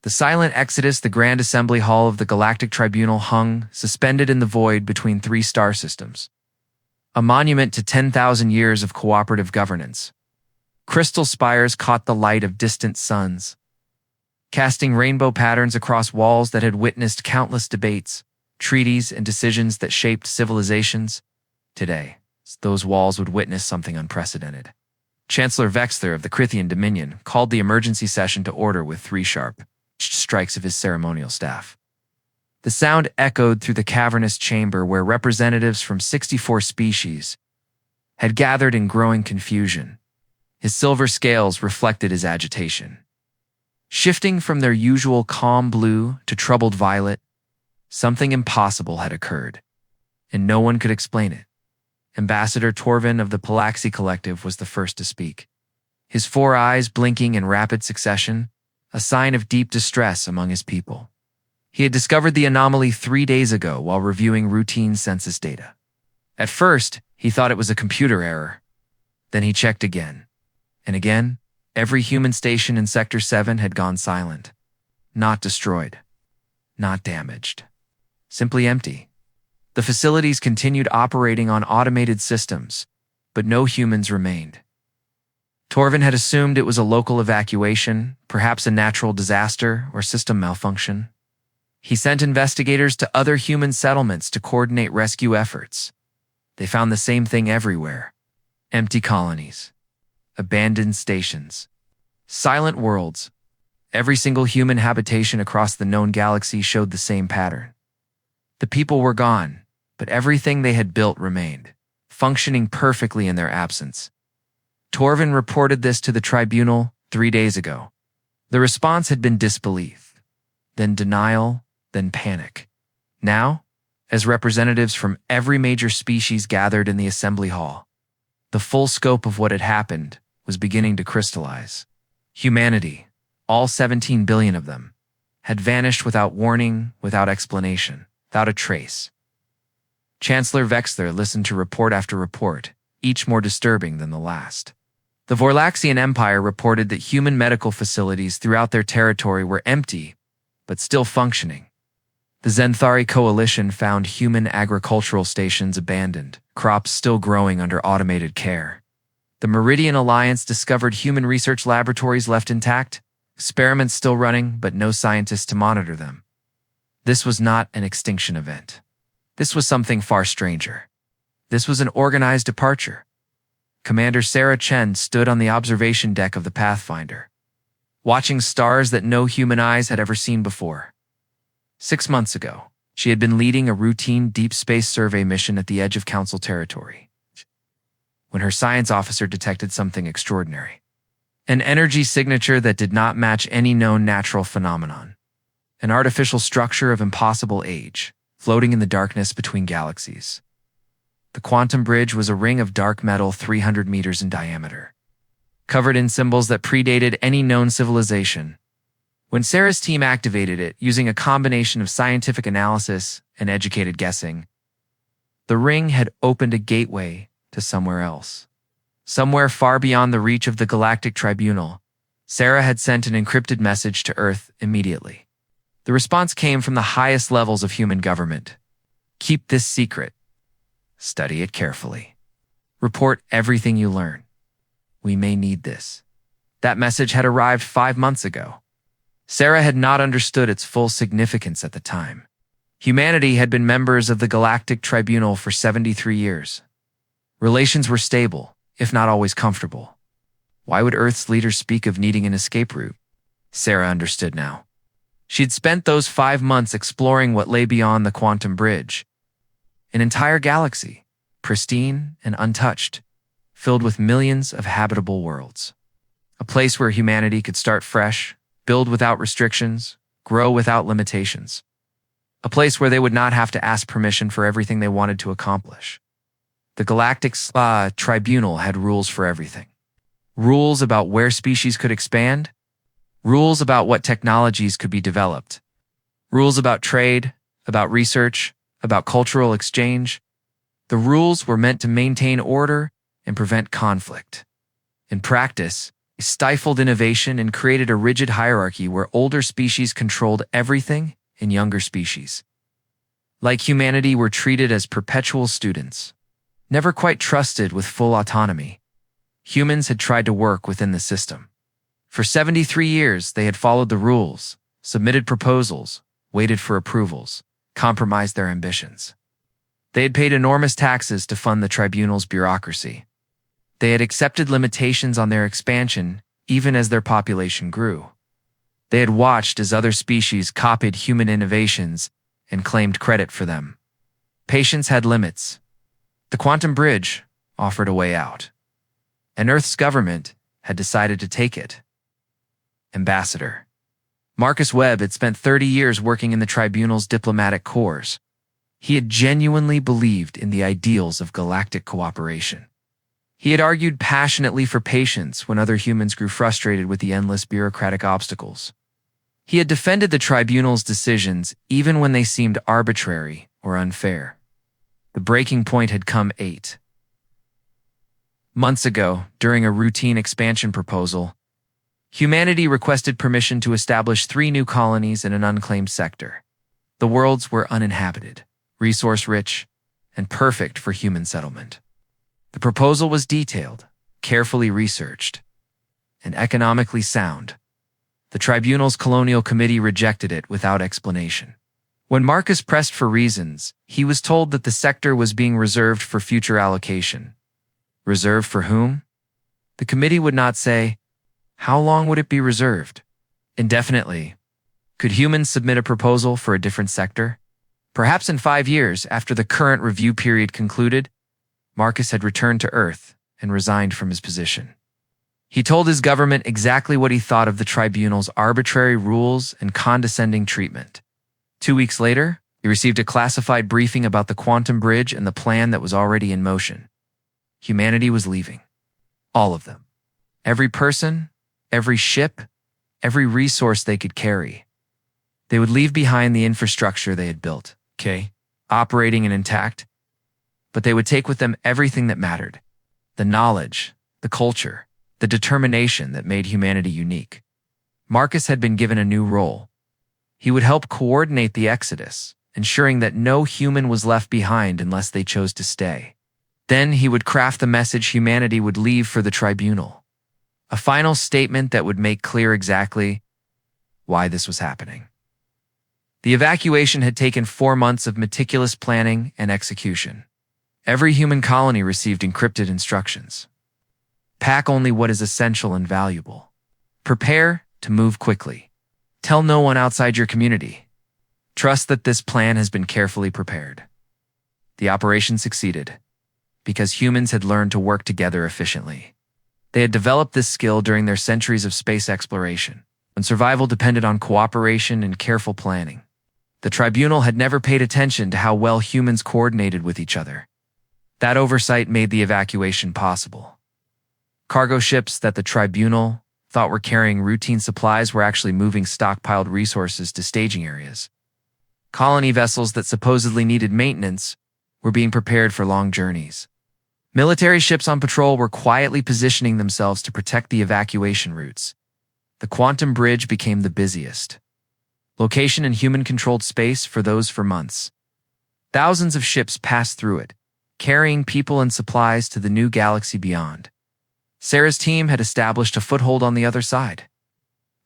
The silent exodus, the grand assembly hall of the Galactic Tribunal hung, suspended in the void between three star systems. A monument to 10,000 years of cooperative governance. Crystal spires caught the light of distant suns, casting rainbow patterns across walls that had witnessed countless debates, treaties, and decisions that shaped civilizations. Today, those walls would witness something unprecedented. Chancellor Vexler of the Crithian Dominion called the emergency session to order with 3 sharp strikes of his ceremonial staff. The sound echoed through the cavernous chamber where representatives from 64 species had gathered in growing confusion. His silver scales reflected his agitation. Shifting from their usual calm blue to troubled violet, something impossible had occurred, and no one could explain it. Ambassador Torvin of the Palaxi Collective was the first to speak, his 4 eyes blinking in rapid succession, a sign of deep distress among his people. He had discovered the anomaly 3 days ago while reviewing routine census data. At first, he thought it was a computer error. Then he checked again, and again. Every human station in Sector 7 had gone silent. Not destroyed. Not damaged. Simply empty. The facilities continued operating on automated systems, but no humans remained. Torvin had assumed it was a local evacuation, perhaps a natural disaster or system malfunction. He sent investigators to other human settlements to coordinate rescue efforts. They found the same thing everywhere. Empty colonies. Abandoned stations. Silent worlds. Every single human habitation across the known galaxy showed the same pattern. The people were gone, but everything they had built remained, functioning perfectly in their absence. Torvin reported this to the tribunal 3 days ago. The response had been disbelief, then denial, then panic. Now, as representatives from every major species gathered in the assembly hall, the full scope of what had happened was beginning to crystallize. Humanity, all 17 billion of them, had vanished without warning, without explanation, without a trace. Chancellor Vexler listened to report after report, each more disturbing than the last. The Vorlaxian Empire reported that human medical facilities throughout their territory were empty, but still functioning. The Zenthari Coalition found human agricultural stations abandoned, crops still growing under automated care. The Meridian Alliance discovered human research laboratories left intact, experiments still running, but no scientists to monitor them. This was not an extinction event. This was something far stranger. This was an organized departure. Commander Sarah Chen stood on the observation deck of the Pathfinder, watching stars that no human eyes had ever seen before. 6 months ago, she had been leading a routine deep space survey mission at the edge of Council territory, when her science officer detected something extraordinary. An energy signature that did not match any known natural phenomenon. An artificial structure of impossible age, floating in the darkness between galaxies. The quantum bridge was a ring of dark metal 300 meters in diameter, covered in symbols that predated any known civilization. When Sarah's team activated it using a combination of scientific analysis and educated guessing, the ring had opened a gateway to somewhere else. Somewhere far beyond the reach of the Galactic Tribunal, Sarah had sent an encrypted message to Earth immediately. The response came from the highest levels of human government. Keep this secret. Study it carefully. Report everything you learn. We may need this. That message had arrived 5 months ago. Sarah had not understood its full significance at the time. Humanity had been members of the Galactic Tribunal for 73 years. Relations were stable, if not always comfortable. Why would Earth's leaders speak of needing an escape route? Sarah understood now. She'd spent those 5 months exploring what lay beyond the quantum bridge. An entire galaxy, pristine and untouched, filled with millions of habitable worlds. A place where humanity could start fresh, build without restrictions, grow without limitations. A place where they would not have to ask permission for everything they wanted to accomplish. The Galactic Tribunal had rules for everything. Rules about where species could expand. Rules about what technologies could be developed. Rules about trade, about research, about cultural exchange. The rules were meant to maintain order and prevent conflict. In practice, It stifled innovation and created a rigid hierarchy where older species controlled everything and younger species, like humanity, were treated as perpetual students, never quite trusted with full autonomy. Humans had tried to work within the system. For 73 years, they had followed the rules, submitted proposals, waited for approvals, compromised their ambitions. They had paid enormous taxes to fund the tribunal's bureaucracy. They had accepted limitations on their expansion even as their population grew. They had watched as other species copied human innovations and claimed credit for them. Patience had limits. The quantum bridge offered a way out, and Earth's government had decided to take it. Ambassador Marcus Webb had spent 30 years working in the tribunal's diplomatic corps. He had genuinely believed in the ideals of galactic cooperation. He had argued passionately for patience when other humans grew frustrated with the endless bureaucratic obstacles. He had defended the tribunal's decisions even when they seemed arbitrary or unfair. The breaking point had come 8 months ago, during a routine expansion proposal. Humanity requested permission to establish 3 new colonies in an unclaimed sector. The worlds were uninhabited, resource-rich, and perfect for human settlement. The proposal was detailed, carefully researched, and economically sound. The tribunal's colonial committee rejected it without explanation. When Marcus pressed for reasons, he was told that the sector was being reserved for future allocation. Reserved for whom? The committee would not say. How long would it be reserved? Indefinitely. Could humans submit a proposal for a different sector? Perhaps in 5 years, after the current review period concluded, Marcus had returned to Earth and resigned from his position. He told his government exactly what he thought of the tribunal's arbitrary rules and condescending treatment. 2 weeks later, he received a classified briefing about the quantum bridge and the plan that was already in motion. Humanity was leaving. All of them. Every person, every ship, every resource they could carry. They would leave behind the infrastructure they had built, operating and intact, but they would take with them everything that mattered. The knowledge, the culture, the determination that made humanity unique. Marcus had been given a new role. He would help coordinate the exodus, ensuring that no human was left behind unless they chose to stay. Then he would craft the message humanity would leave for the tribunal. A final statement that would make clear exactly why this was happening. The evacuation had taken 4 months of meticulous planning and execution. Every human colony received encrypted instructions. Pack only what is essential and valuable. Prepare to move quickly. Tell no one outside your community. Trust that this plan has been carefully prepared. The operation succeeded because humans had learned to work together efficiently. They had developed this skill during their centuries of space exploration, when survival depended on cooperation and careful planning. The tribunal had never paid attention to how well humans coordinated with each other. That oversight made the evacuation possible. Cargo ships that the tribunal thought were carrying routine supplies were actually moving stockpiled resources to staging areas. Colony vessels that supposedly needed maintenance were being prepared for long journeys. Military ships on patrol were quietly positioning themselves to protect the evacuation routes. The quantum bridge became the busiest location in human-controlled space for months. Thousands of ships passed through it, carrying people and supplies to the new galaxy beyond. Sarah's team had established a foothold on the other side,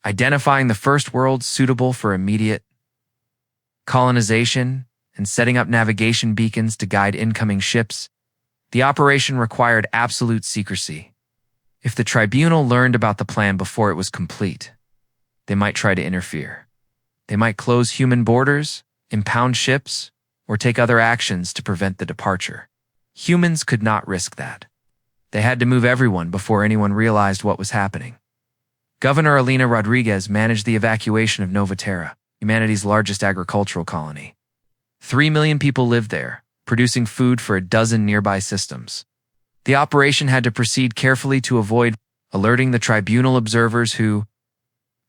identifying the first world suitable for immediate colonization and setting up navigation beacons to guide incoming ships. The operation required absolute secrecy. If the tribunal learned about the plan before it was complete, they might try to interfere. They might close human borders, impound ships, or take other actions to prevent the departure. Humans could not risk that. They had to move everyone before anyone realized what was happening. Governor Alina Rodriguez managed the evacuation of Nova Terra, humanity's largest agricultural colony. 3 million people lived there, producing food for a dozen nearby systems. The operation had to proceed carefully to avoid alerting the tribunal observers who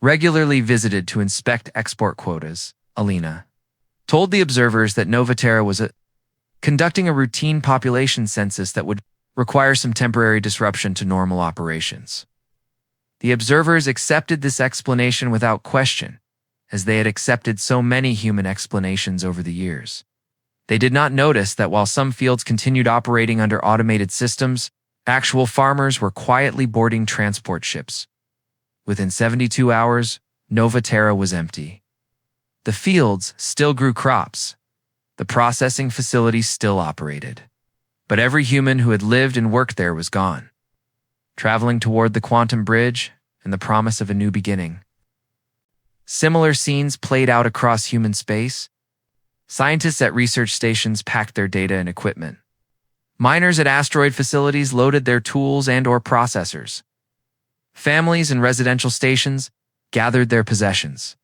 regularly visited to inspect export quotas. Alina told the observers that Nova Terra was conducting a routine population census that would require some temporary disruption to normal operations. The observers accepted this explanation without question, as they had accepted so many human explanations over the years. They did not notice that while some fields continued operating under automated systems, actual farmers were quietly boarding transport ships. Within 72 hours, Nova Terra was empty. The fields still grew crops. The processing facilities still operated. But every human who had lived and worked there was gone, traveling toward the quantum bridge and the promise of a new beginning. Similar scenes played out across human space. Scientists at research stations packed their data and equipment. Miners at asteroid facilities loaded their tools and/or processors. Families in residential stations gathered their possessions.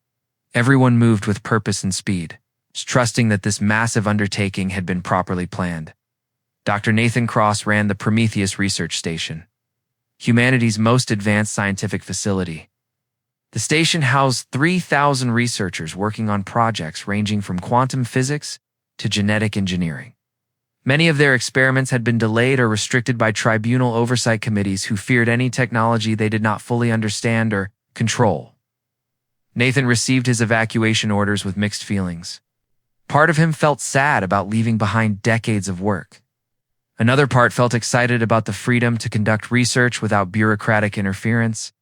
Everyone moved with purpose and speed, trusting that this massive undertaking had been properly planned. Dr. Nathan Cross ran the Prometheus Research Station, humanity's most advanced scientific facility. The station housed 3,000 researchers working on projects ranging from quantum physics to genetic engineering. Many of their experiments had been delayed or restricted by tribunal oversight committees who feared any technology they did not fully understand or control. Nathan received his evacuation orders with mixed feelings. Part of him felt sad about leaving behind decades of work. Another part felt excited about the freedom to conduct research without bureaucratic interference.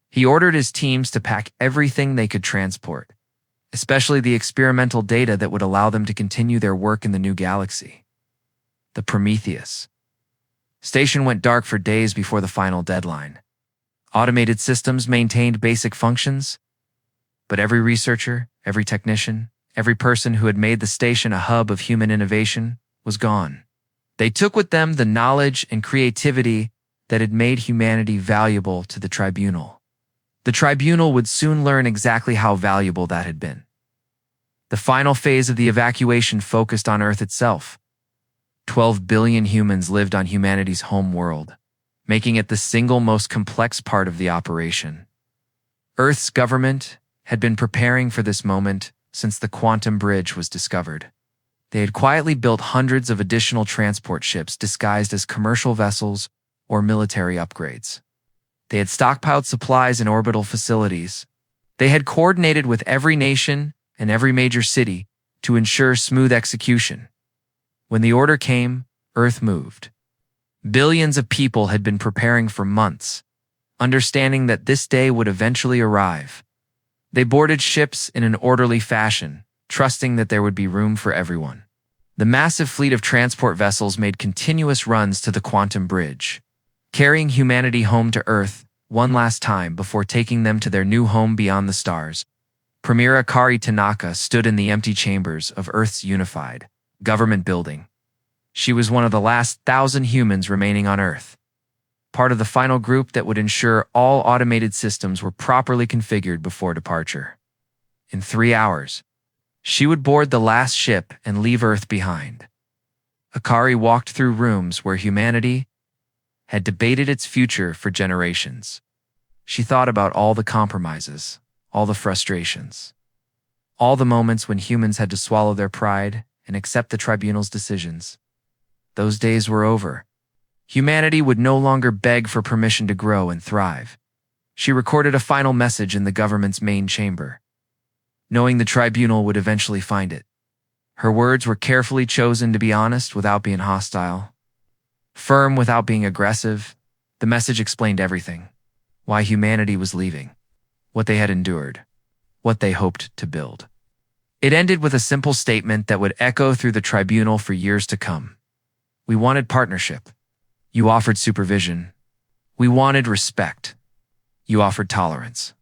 He ordered his teams to pack everything they could transport, especially the experimental data that would allow them to continue their work in the new galaxy. The Prometheus station went dark for days before the final deadline. Automated systems maintained basic functions, but every researcher, every technician, every person who had made the station a hub of human innovation was gone. They took with them the knowledge and creativity that had made humanity valuable to the tribunal. The tribunal would soon learn exactly how valuable that had been. The final phase of the evacuation focused on Earth itself. 12 billion humans lived on humanity's home world, making it the single most complex part of the operation. Earth's government had been preparing for this moment since the quantum bridge was discovered. They had quietly built hundreds of additional transport ships disguised as commercial vessels or military upgrades. They had stockpiled supplies in orbital facilities. They had coordinated with every nation and every major city to ensure smooth execution. When the order came, Earth moved. Billions of people had been preparing for months, understanding that this day would eventually arrive. They boarded ships in an orderly fashion, trusting that there would be room for everyone. The massive fleet of transport vessels made continuous runs to the quantum bridge, carrying humanity home to Earth one last time before taking them to their new home beyond the stars. Premier Akari Tanaka stood in the empty chambers of Earth's unified government building. She was one of the last 1,000 humans remaining on Earth, part of the final group that would ensure all automated systems were properly configured before departure. In 3 hours, she would board the last ship and leave Earth behind. Akari walked through rooms where humanity had debated its future for generations. She thought about all the compromises, all the frustrations, all the moments when humans had to swallow their pride and accept the tribunal's decisions. Those days were over. Humanity would no longer beg for permission to grow and thrive. She recorded a final message in the government's main chamber, knowing the tribunal would eventually find it. Her words were carefully chosen to be honest without being hostile, firm without being aggressive. The message explained everything: why humanity was leaving, what they had endured, what they hoped to build. It ended with a simple statement that would echo through the tribunal for years to come. We wanted partnership. You offered supervision. We wanted respect. You offered tolerance.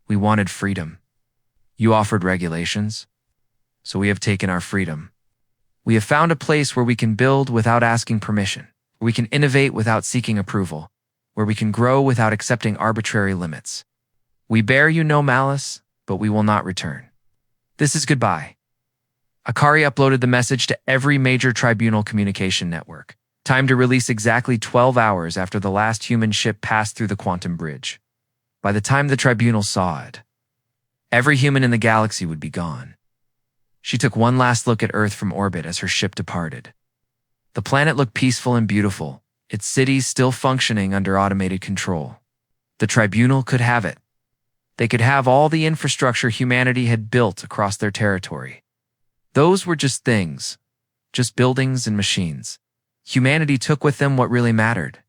We wanted freedom. You offered regulations. So we have taken our freedom. We have found a place where we can build without asking permission, where we can innovate without seeking approval, where we can grow without accepting arbitrary limits. We bear you no malice, but we will not return. This is goodbye. Akari uploaded the message to every major tribunal communication network, timed to release exactly 12 hours after the last human ship passed through the quantum bridge. By the time the tribunal saw it, every human in the galaxy would be gone. She took one last look at Earth from orbit as her ship departed. The planet looked peaceful and beautiful, its cities still functioning under automated control. The tribunal could have it. They could have all the infrastructure humanity had built across their territory. Those were just things, just buildings and machines. Humanity took with them what really mattered.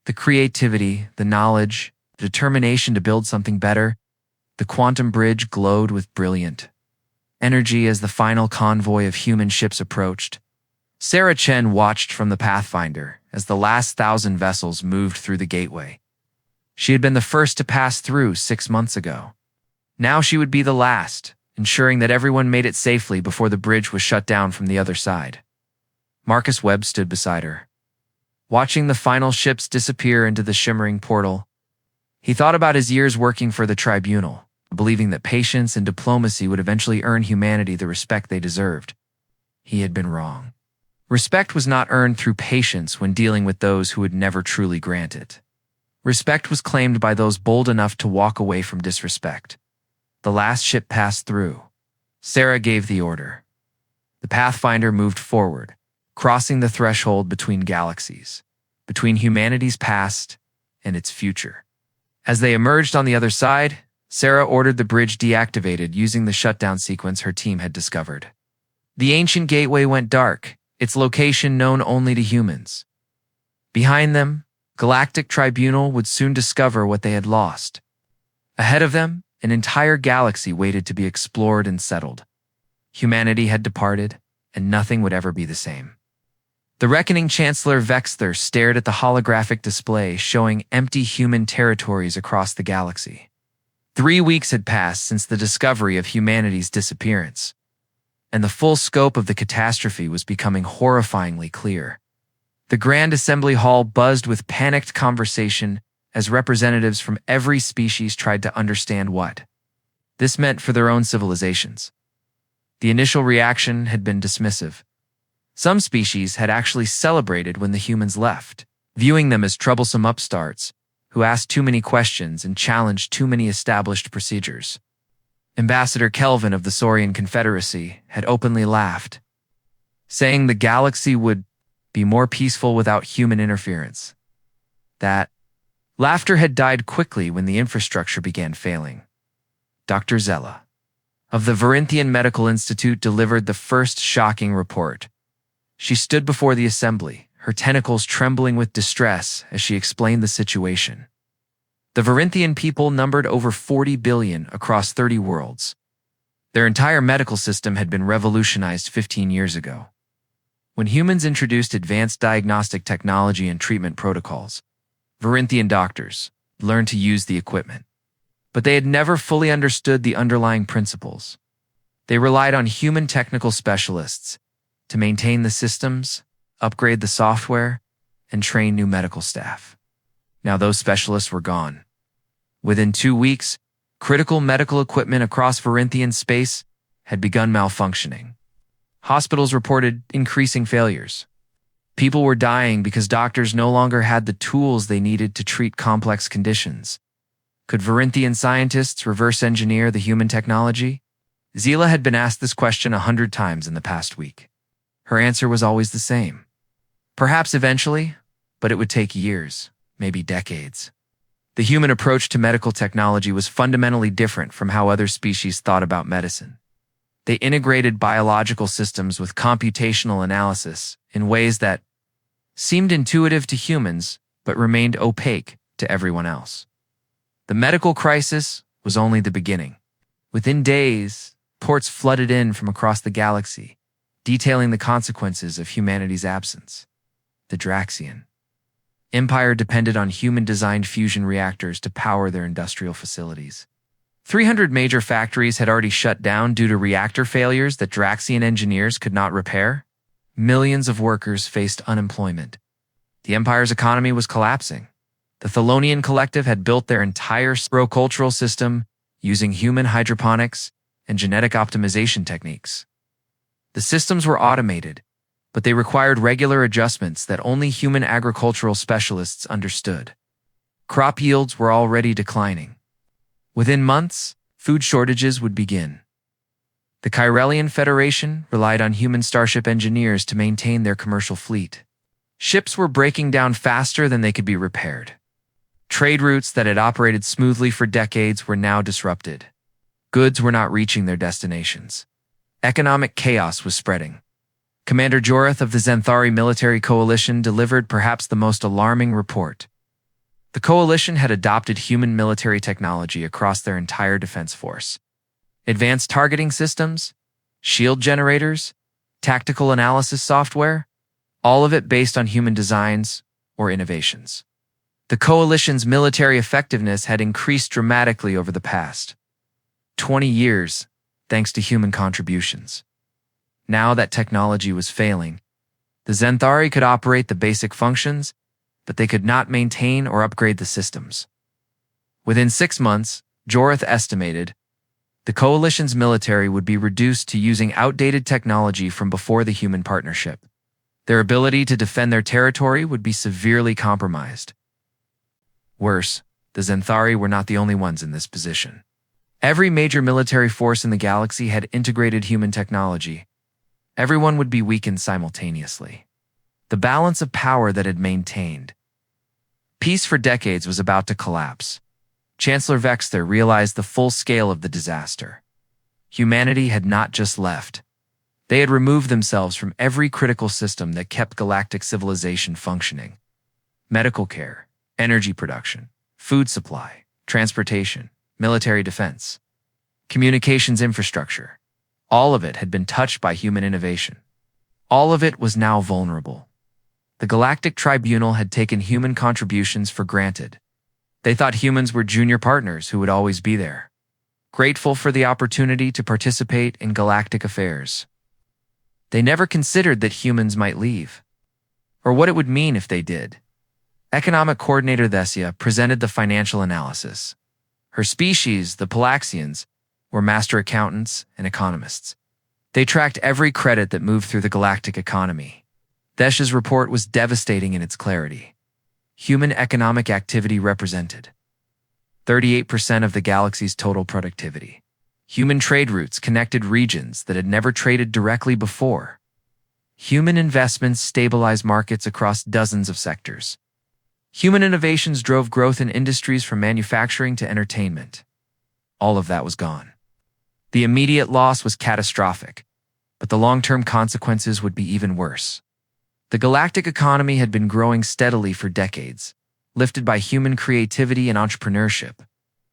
The creativity, the knowledge, the determination to build something better. The quantum bridge glowed with brilliant energy as the final convoy of human ships approached. Sarah Chen watched from the Pathfinder as the last 1,000 vessels moved through the gateway. She had been the first to pass through 6 months ago. Now she would be the last, ensuring that everyone made it safely before the bridge was shut down from the other side. Marcus Webb stood beside her, watching the final ships disappear into the shimmering portal. He thought about his years working for the tribunal, believing that patience and diplomacy would eventually earn humanity the respect they deserved. He had been wrong. Respect was not earned through patience when dealing with those who would never truly grant it. Respect was claimed by those bold enough to walk away from disrespect. The last ship passed through. Sarah gave the order. The Pathfinder moved forward, crossing the threshold between galaxies, between humanity's past and its future. As they emerged on the other side, Sarah ordered the bridge deactivated using the shutdown sequence her team had discovered. The ancient gateway went dark, its location known only to humans. Behind them, Galactic Tribunal would soon discover what they had lost. Ahead of them, an entire galaxy waited to be explored and settled. Humanity had departed, and nothing would ever be the same. The reckoning Chancellor Vexler stared at the holographic display showing empty human territories across the galaxy. 3 weeks had passed since the discovery of humanity's disappearance, and the full scope of the catastrophe was becoming horrifyingly clear. The Grand Assembly Hall buzzed with panicked conversation as representatives from every species tried to understand what this meant for their own civilizations. The initial reaction had been dismissive. Some species had actually celebrated when the humans left, viewing them as troublesome upstarts who asked too many questions and challenged too many established procedures. Ambassador Kelvin of the Saurian Confederacy had openly laughed, saying the galaxy would be more peaceful without human interference. That laughter had died quickly when the infrastructure began failing. Dr. Zella of the Varinthian Medical Institute delivered the first shocking report. She stood before the assembly, her tentacles trembling with distress as she explained the situation. The Varinthian people numbered over 40 billion across 30 worlds. Their entire medical system had been revolutionized 15 years ago. When humans introduced advanced diagnostic technology and treatment protocols, Varinthian doctors learned to use the equipment. But they had never fully understood the underlying principles. They relied on human technical specialists to maintain the systems, upgrade the software, and train new medical staff. Now those specialists were gone. Within 2 weeks, critical medical equipment across Varinthian space had begun malfunctioning. Hospitals reported increasing failures. People were dying because doctors no longer had the tools they needed to treat complex conditions. Could Varinthian scientists reverse engineer the human technology? Zila had been asked this question 100 times in the past week. Her answer was always the same. Perhaps eventually, but it would take years, maybe decades. The human approach to medical technology was fundamentally different from how other species thought about medicine. They integrated biological systems with computational analysis in ways that seemed intuitive to humans but remained opaque to everyone else. The medical crisis was only the beginning. Within days, reports flooded in from across the galaxy, detailing the consequences of humanity's absence. The Draxian Empire depended on human-designed fusion reactors to power their industrial facilities. 300 major factories had already shut down due to reactor failures that Draxian engineers could not repair. Millions of workers faced unemployment. The Empire's economy was collapsing. The Thelonian Collective had built their entire agricultural system using human hydroponics and genetic optimization techniques. The systems were automated, but they required regular adjustments that only human agricultural specialists understood. Crop yields were already declining. Within months, food shortages would begin. The Chirelian Federation relied on human starship engineers to maintain their commercial fleet. Ships were breaking down faster than they could be repaired. Trade routes that had operated smoothly for decades were now disrupted. Goods were not reaching their destinations. Economic chaos was spreading. Commander Joreth of the Zenthari military coalition delivered perhaps the most alarming report. The coalition had adopted human military technology across their entire defense force. Advanced targeting systems, shield generators, tactical analysis software, all of it based on human designs or innovations. The coalition's military effectiveness had increased dramatically over the past 20 years, thanks to human contributions. Now that technology was failing, the Zenthari could operate the basic functions, but they could not maintain or upgrade the systems. Within 6 months, Joreth estimated, the coalition's military would be reduced to using outdated technology from before the human partnership. Their ability to defend their territory would be severely compromised. Worse, the Zenthari were not the only ones in this position. Every major military force in the galaxy had integrated human technology. Everyone would be weakened simultaneously. The balance of power that had maintained peace for decades was about to collapse. Chancellor Vexter realized the full scale of the disaster. Humanity had not just left. They had removed themselves from every critical system that kept galactic civilization functioning. Medical care, energy production, food supply, transportation, military defense, communications infrastructure. All of it had been touched by human innovation. All of it was now vulnerable. The Galactic Tribunal had taken human contributions for granted. They thought humans were junior partners who would always be there, grateful for the opportunity to participate in galactic affairs. They never considered that humans might leave, or what it would mean if they did. Economic Coordinator Thesia presented the financial analysis. Her species, the Palaxians, were master accountants and economists. They tracked every credit that moved through the galactic economy. Thesia's report was devastating in its clarity. Human economic activity represented 38% of the galaxy's total productivity. Human trade routes connected regions that had never traded directly before. Human investments stabilized markets across dozens of sectors. Human innovations drove growth in industries from manufacturing to entertainment. All of that was gone. The immediate loss was catastrophic, but the long-term consequences would be even worse. The galactic economy had been growing steadily for decades, lifted by human creativity and entrepreneurship.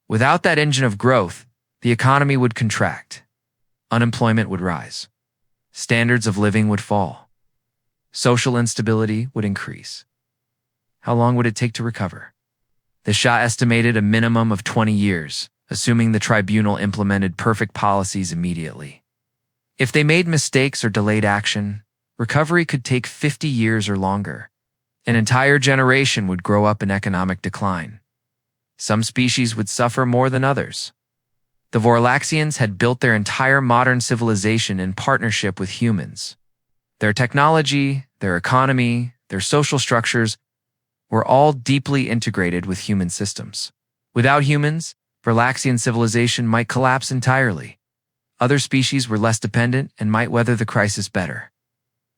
Without that engine of growth, the economy would contract. Unemployment would rise. Standards of living would fall. Social instability would increase. How long would it take to recover? The Shah estimated a minimum of 20 years, assuming the tribunal implemented perfect policies immediately. If they made mistakes or delayed action, recovery could take 50 years or longer. An entire generation would grow up in economic decline. Some species would suffer more than others. The Vorlaxians had built their entire modern civilization in partnership with humans. Their technology, their economy, their social structures were all deeply integrated with human systems. Without humans, Vorlaxian civilization might collapse entirely. Other species were less dependent and might weather the crisis better.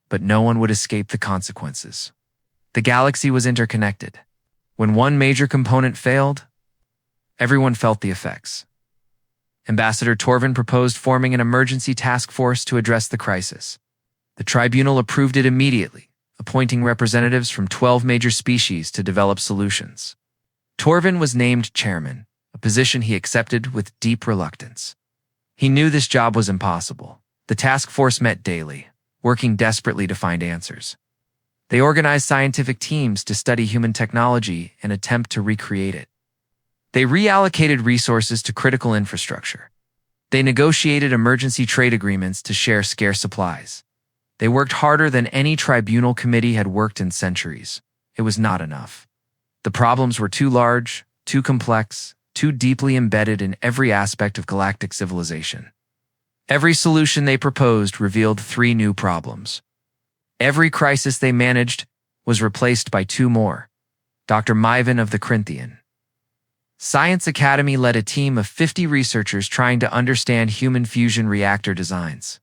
But no one would escape the consequences. The galaxy was interconnected. When one major component failed, everyone felt the effects. Ambassador Torvin proposed forming an emergency task force to address the crisis. The tribunal approved it immediately, appointing representatives from 12 major species to develop solutions. Torvin was named chairman, a position he accepted with deep reluctance. He knew this job was impossible. The task force met daily, working desperately to find answers. They organized scientific teams to study human technology and attempt to recreate it. They reallocated resources to critical infrastructure. They negotiated emergency trade agreements to share scarce supplies. They worked harder than any tribunal committee had worked in centuries. It was not enough. The problems were too large, too complex, too deeply embedded in every aspect of galactic civilization. Every solution they proposed revealed 3 new problems. Every crisis they managed was replaced by 2 more. Dr. Myvan of the Corinthian Science Academy led a team of 50 researchers trying to understand human fusion reactor designs.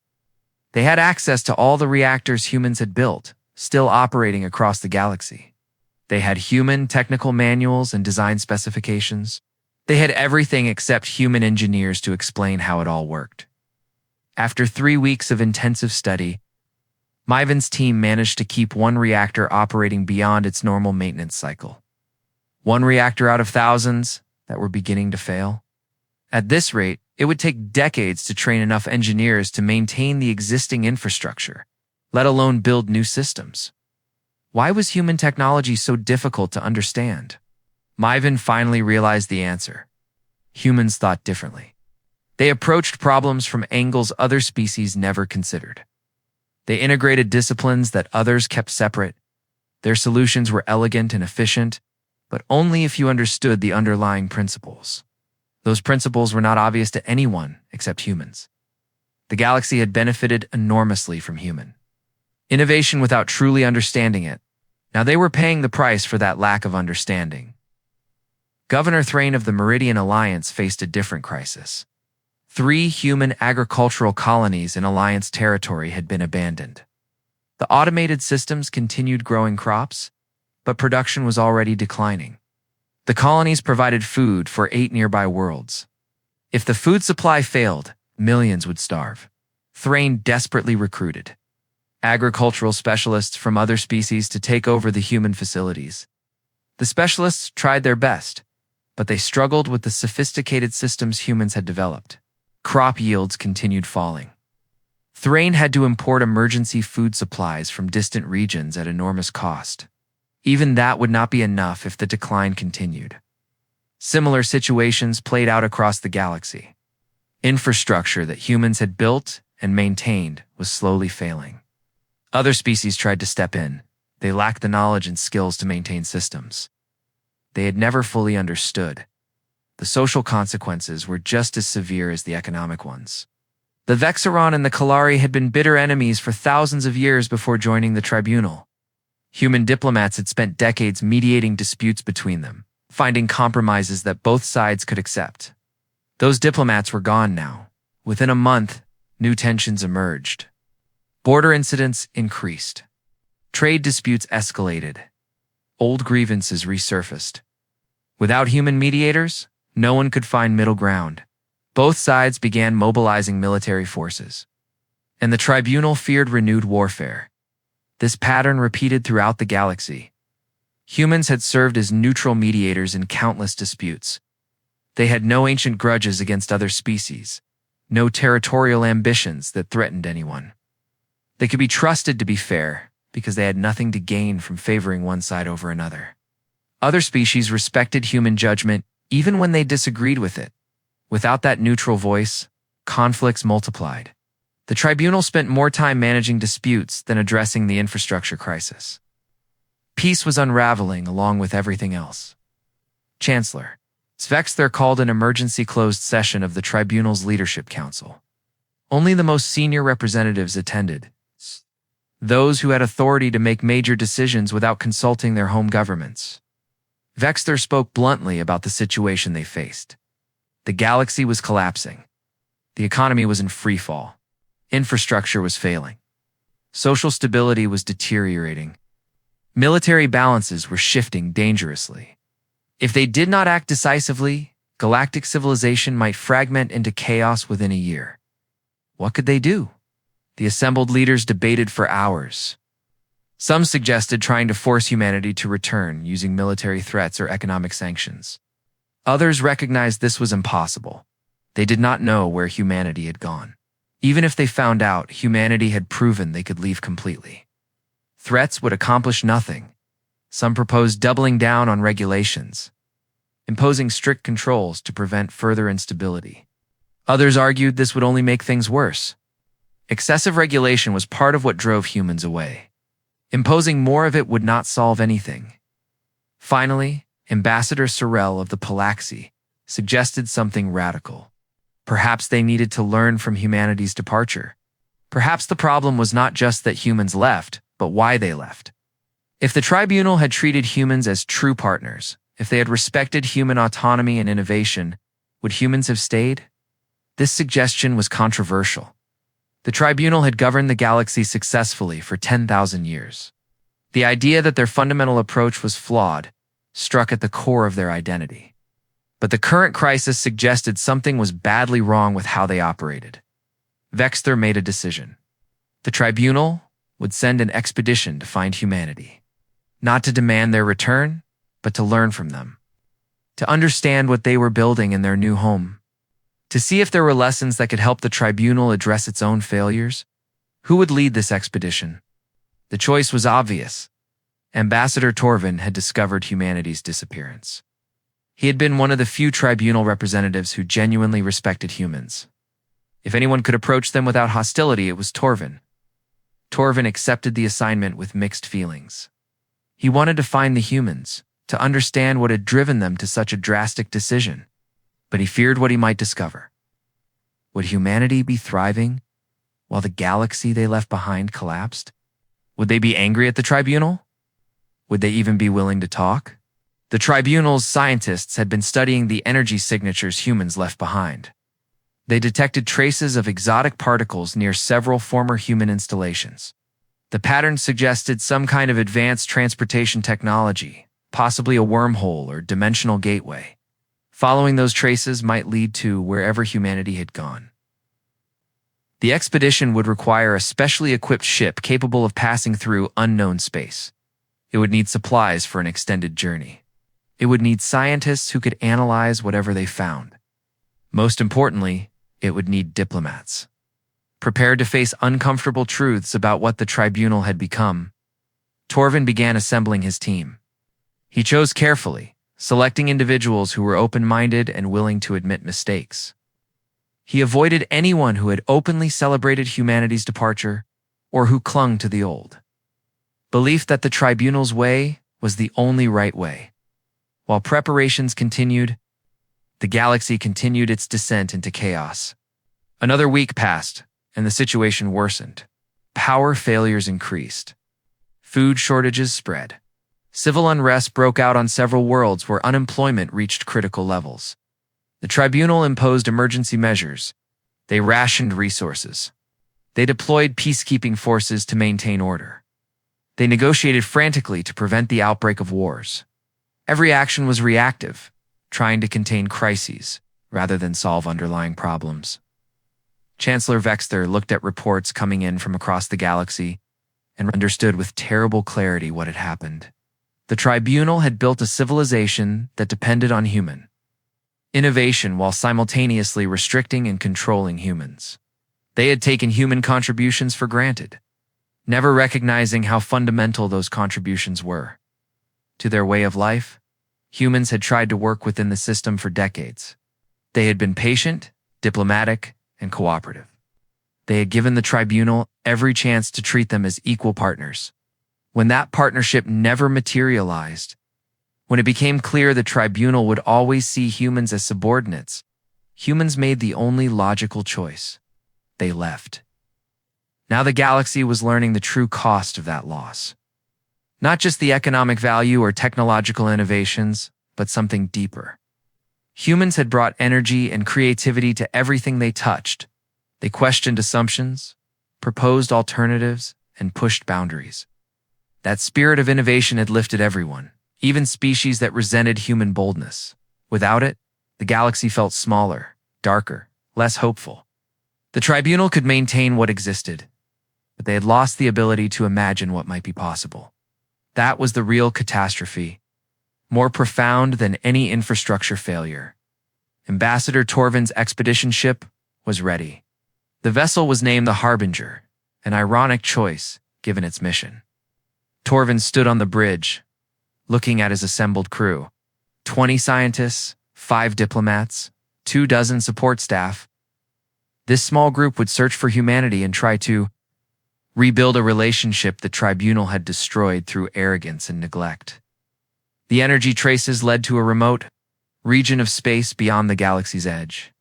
They had access to all the reactors humans had built, still operating across the galaxy. They had human technical manuals and design specifications. They had everything except human engineers to explain how it all worked. After 3 weeks of intensive study, Myvin's team managed to keep one reactor operating beyond its normal maintenance cycle. One reactor out of thousands that were beginning to fail. At this rate, it would take decades to train enough engineers to maintain the existing infrastructure, let alone build new systems. Why was human technology so difficult to understand? Myvin finally realized the answer. Humans thought differently. They approached problems from angles other species never considered. They integrated disciplines that others kept separate. Their solutions were elegant and efficient, but only if you understood the underlying principles. Those principles were not obvious to anyone except humans. The galaxy had benefited enormously from human innovation without truly understanding it. Now they were paying the price for that lack of understanding. Governor Thrain of the Meridian Alliance faced a different crisis. 3 human agricultural colonies in Alliance territory had been abandoned. The automated systems continued growing crops, but production was already declining. The colonies provided food for 8 nearby worlds. If the food supply failed, millions would starve. Thrain desperately recruited agricultural specialists from other species to take over the human facilities. The specialists tried their best, but they struggled with the sophisticated systems humans had developed. Crop yields continued falling. Thrain had to import emergency food supplies from distant regions at enormous cost. Even that would not be enough if the decline continued. Similar situations played out across the galaxy. Infrastructure that humans had built and maintained was slowly failing. Other species tried to step in. They lacked the knowledge and skills to maintain systems they had never fully understood. The social consequences were just as severe as the economic ones. The Vexaron and the Kalari had been bitter enemies for thousands of years before joining the tribunal. Human diplomats had spent decades mediating disputes between them, finding compromises that both sides could accept. Those diplomats were gone now. Within a month, new tensions emerged. Border incidents increased. Trade disputes escalated. Old grievances resurfaced. Without human mediators, no one could find middle ground. Both sides began mobilizing military forces, and the tribunal feared renewed warfare. This pattern repeated throughout the galaxy. Humans had served as neutral mediators in countless disputes. They had no ancient grudges against other species, no territorial ambitions that threatened anyone. They could be trusted to be fair because they had nothing to gain from favoring one side over another. Other species respected human judgment even when they disagreed with it. Without that neutral voice, conflicts multiplied. The tribunal spent more time managing disputes than addressing the infrastructure crisis. Peace was unraveling along with everything else. Chancellor Svexther called an emergency closed session of the tribunal's leadership council. Only the most senior representatives attended, those who had authority to make major decisions without consulting their home governments. Vexther spoke bluntly about the situation they faced. The galaxy was collapsing. The economy was in free fall. Infrastructure was failing. Social stability was deteriorating. Military balances were shifting dangerously. If they did not act decisively, galactic civilization might fragment into chaos within a year. What could they do? The assembled leaders debated for hours. Some suggested trying to force humanity to return using military threats or economic sanctions. Others recognized this was impossible. They did not know where humanity had gone. Even if they found out, humanity had proven they could leave completely. Threats would accomplish nothing. Some proposed doubling down on regulations, imposing strict controls to prevent further instability. Others argued this would only make things worse. Excessive regulation was part of what drove humans away. Imposing more of it would not solve anything. Finally, Ambassador Sorel of the Palaxi suggested something radical. Perhaps they needed to learn from humanity's departure. Perhaps the problem was not just that humans left, but why they left. If the tribunal had treated humans as true partners, if they had respected human autonomy and innovation, would humans have stayed? This suggestion was controversial. The tribunal had governed the galaxy successfully for 10,000 years. The idea that their fundamental approach was flawed struck at the core of their identity. But the current crisis suggested something was badly wrong with how they operated. Vexter made a decision. The tribunal would send an expedition to find humanity, not to demand their return, but to learn from them, to understand what they were building in their new home, to see if there were lessons that could help the tribunal address its own failures. Who would lead this expedition? The choice was obvious. Ambassador Torvin had discovered humanity's disappearance. He had been one of the few tribunal representatives who genuinely respected humans. If anyone could approach them without hostility, it was Torvin. Torvin accepted the assignment with mixed feelings. He wanted to find the humans, to understand what had driven them to such a drastic decision, but he feared what he might discover. Would humanity be thriving while the galaxy they left behind collapsed? Would they be angry at the tribunal? Would they even be willing to talk? The tribunal's scientists had been studying the energy signatures humans left behind. They detected traces of exotic particles near several former human installations. The pattern suggested some kind of advanced transportation technology, possibly a wormhole or dimensional gateway. Following those traces might lead to wherever humanity had gone. The expedition would require a specially equipped ship capable of passing through unknown space. It would need supplies for an extended journey. It would need scientists who could analyze whatever they found. Most importantly, it would need diplomats, prepared to face uncomfortable truths about what the tribunal had become. Torvin began assembling his team. He chose carefully, selecting individuals who were open-minded and willing to admit mistakes. He avoided anyone who had openly celebrated humanity's departure or who clung to the old belief that the tribunal's way was the only right way. While preparations continued, the galaxy continued its descent into chaos. Another week passed, and the situation worsened. Power failures increased. Food shortages spread. Civil unrest broke out on several worlds where unemployment reached critical levels. The tribunal imposed emergency measures. They rationed resources. They deployed peacekeeping forces to maintain order. They negotiated frantically to prevent the outbreak of wars. Every action was reactive, trying to contain crises rather than solve underlying problems. Chancellor Vexter looked at reports coming in from across the galaxy and understood with terrible clarity what had happened. The tribunal had built a civilization that depended on human innovation while simultaneously restricting and controlling humans. They had taken human contributions for granted, never recognizing how fundamental those contributions were. To their way of life, humans had tried to work within the system for decades. They had been patient, diplomatic, and cooperative. They had given the tribunal every chance to treat them as equal partners. When that partnership never materialized, when it became clear the tribunal would always see humans as subordinates, humans made the only logical choice. They left. Now the galaxy was learning the true cost of that loss. Not just the economic value or technological innovations, but something deeper. Humans had brought energy and creativity to everything they touched. They questioned assumptions, proposed alternatives, and pushed boundaries. That spirit of innovation had lifted everyone, even species that resented human boldness. Without it, the galaxy felt smaller, darker, less hopeful. The tribunal could maintain what existed, but they had lost the ability to imagine what might be possible. That was the real catastrophe, more profound than any infrastructure failure. Ambassador Torvin's expedition ship was ready. The vessel was named the Harbinger, an ironic choice given its mission. Torvin stood on the bridge, looking at his assembled crew. 20 scientists, 5 diplomats, 24 support staff. This small group would search for humanity and try to rebuild a relationship the tribunal had destroyed through arrogance and neglect. The energy traces led to a remote region of space beyond the galaxy's edge.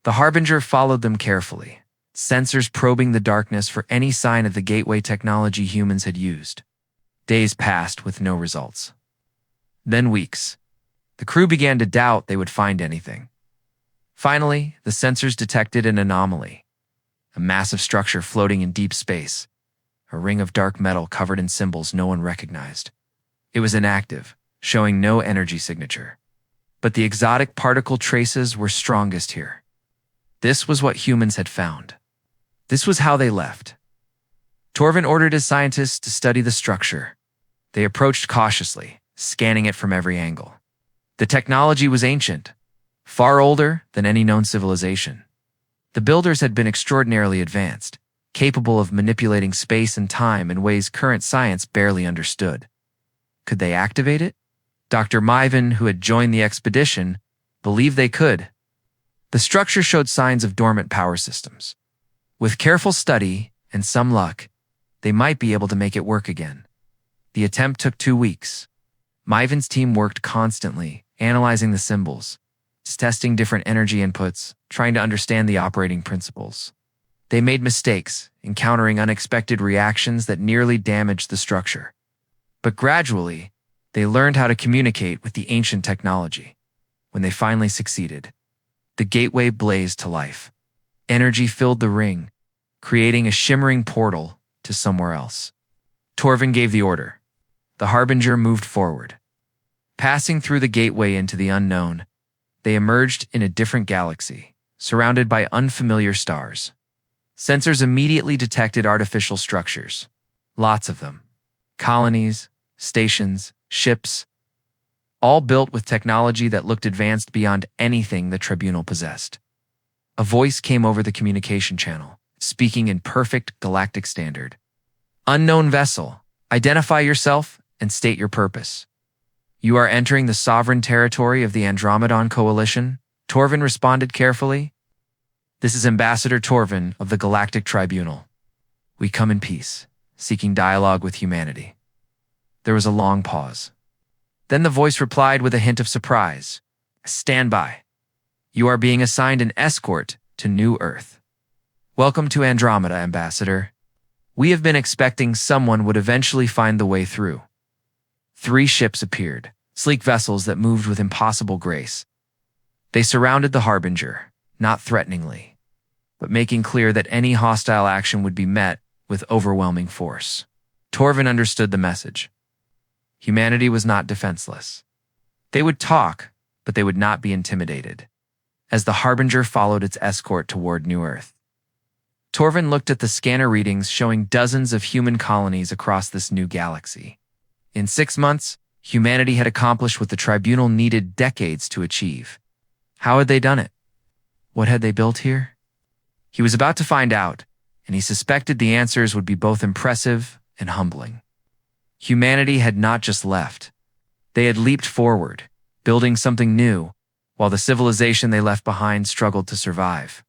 The Harbinger followed them carefully, sensors probing the darkness for any sign of the gateway technology humans had used. Days passed with no results. Then weeks. The crew began to doubt they would find anything. Finally, the sensors detected an anomaly, a massive structure floating in deep space, a ring of dark metal covered in symbols no one recognized. It was inactive, showing no energy signature. But the exotic particle traces were strongest here. This was what humans had found. This was how they left. Torvin ordered his scientists to study the structure. They approached cautiously, scanning it from every angle. The technology was ancient, far older than any known civilization. The builders had been extraordinarily advanced, capable of manipulating space and time in ways current science barely understood. Could they activate it? Dr. Myvan, who had joined the expedition, believed they could. The structure showed signs of dormant power systems. With careful study and some luck, they might be able to make it work again. The attempt took 2 weeks. Myvan's team worked constantly, analyzing the symbols, testing different energy inputs, trying to understand the operating principles. They made mistakes, encountering unexpected reactions that nearly damaged the structure. But gradually, they learned how to communicate with the ancient technology. When they finally succeeded, the gateway blazed to life. Energy filled the ring, creating a shimmering portal to somewhere else. Torvin gave the order. The Harbinger moved forward. Passing through the gateway into the unknown, they emerged in a different galaxy, surrounded by unfamiliar stars. Sensors immediately detected artificial structures. Lots of them. Colonies, stations, ships, all built with technology that looked advanced beyond anything the tribunal possessed. A voice came over the communication channel, speaking in perfect galactic standard. "Unknown vessel, identify yourself and state your purpose." "You are entering the sovereign territory of the Andromedon Coalition," Torvin responded carefully. "This is Ambassador Torvin of the Galactic Tribunal. We come in peace, seeking dialogue with humanity." There was a long pause. Then the voice replied with a hint of surprise. "Stand by. You are being assigned an escort to New Earth. Welcome to Andromeda, Ambassador. We have been expecting someone would eventually find the way through." 3 ships appeared, sleek vessels that moved with impossible grace. They surrounded the Harbinger, not threateningly, but making clear that any hostile action would be met with overwhelming force. Torvin understood the message. Humanity was not defenseless. They would talk, but they would not be intimidated. As the Harbinger followed its escort toward New Earth, Torvin looked at the scanner readings showing dozens of human colonies across this new galaxy. In 6 months, humanity had accomplished what the Tribunal needed decades to achieve. How had they done it? What had they built here? He was about to find out, and he suspected the answers would be both impressive and humbling. Humanity had not just left. They had leaped forward, building something new, while the civilization they left behind struggled to survive.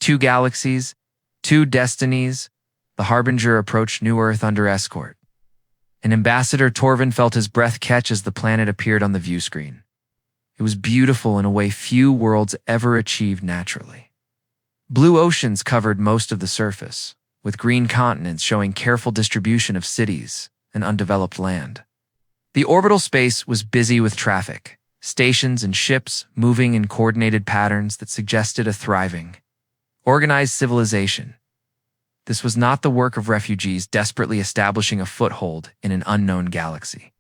2 galaxies, 2 destinies, the Harbinger approached New Earth under escort. And Ambassador Torvin felt his breath catch as the planet appeared on the view screen. It was beautiful in a way few worlds ever achieved naturally. Blue oceans covered most of the surface, with green continents showing careful distribution of cities and undeveloped land. The orbital space was busy with traffic, stations and ships moving in coordinated patterns that suggested a thriving, organized civilization. This was not the work of refugees desperately establishing a foothold in an unknown galaxy.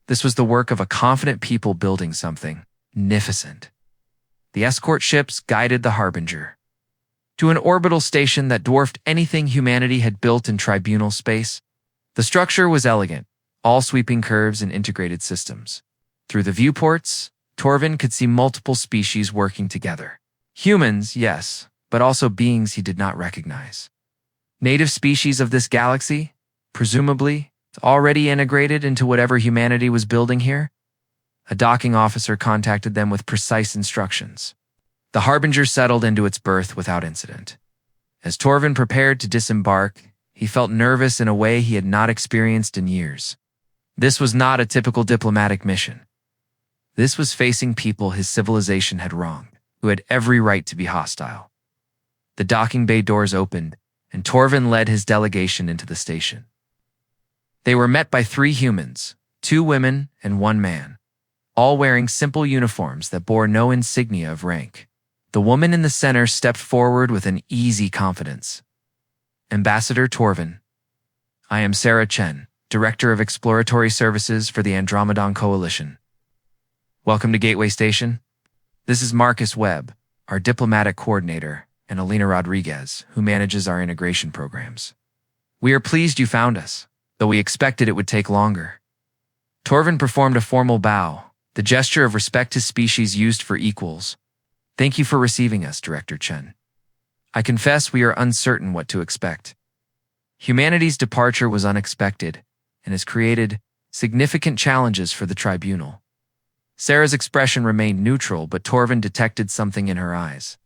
This was the work of a confident people building something magnificent. The escort ships guided the Harbinger to an orbital station that dwarfed anything humanity had built in tribunal space. The structure was elegant, all sweeping curves and integrated systems. Through the viewports, Torvin could see multiple species working together. Humans, yes, but also beings he did not recognize. Native species of this galaxy, presumably, already integrated into whatever humanity was building here. A docking officer contacted them with precise instructions. The Harbinger settled into its berth without incident. As Torvin prepared to disembark, he felt nervous in a way he had not experienced in years. This was not a typical diplomatic mission. This was facing people his civilization had wronged, who had every right to be hostile. The docking bay doors opened, and Torvin led his delegation into the station. They were met by 3 humans, 2 women and 1 man, all wearing simple uniforms that bore no insignia of rank. The woman in the center stepped forward with an easy confidence. "Ambassador Torvin, I am Sarah Chen, Director of Exploratory Services for the Andromedan Coalition. Welcome to Gateway Station. This is Marcus Webb, our diplomatic coordinator, and Alina Rodriguez, who manages our integration programs. We are pleased you found us, though we expected it would take longer. Torvin performed a formal bow, the gesture of respect his species used for equals. Thank you for receiving us, Director Chen. I confess we are uncertain what to expect. Humanity's departure was unexpected and has created significant challenges for the tribunal. Sarah's expression remained neutral, but Torvin detected something in her eyes.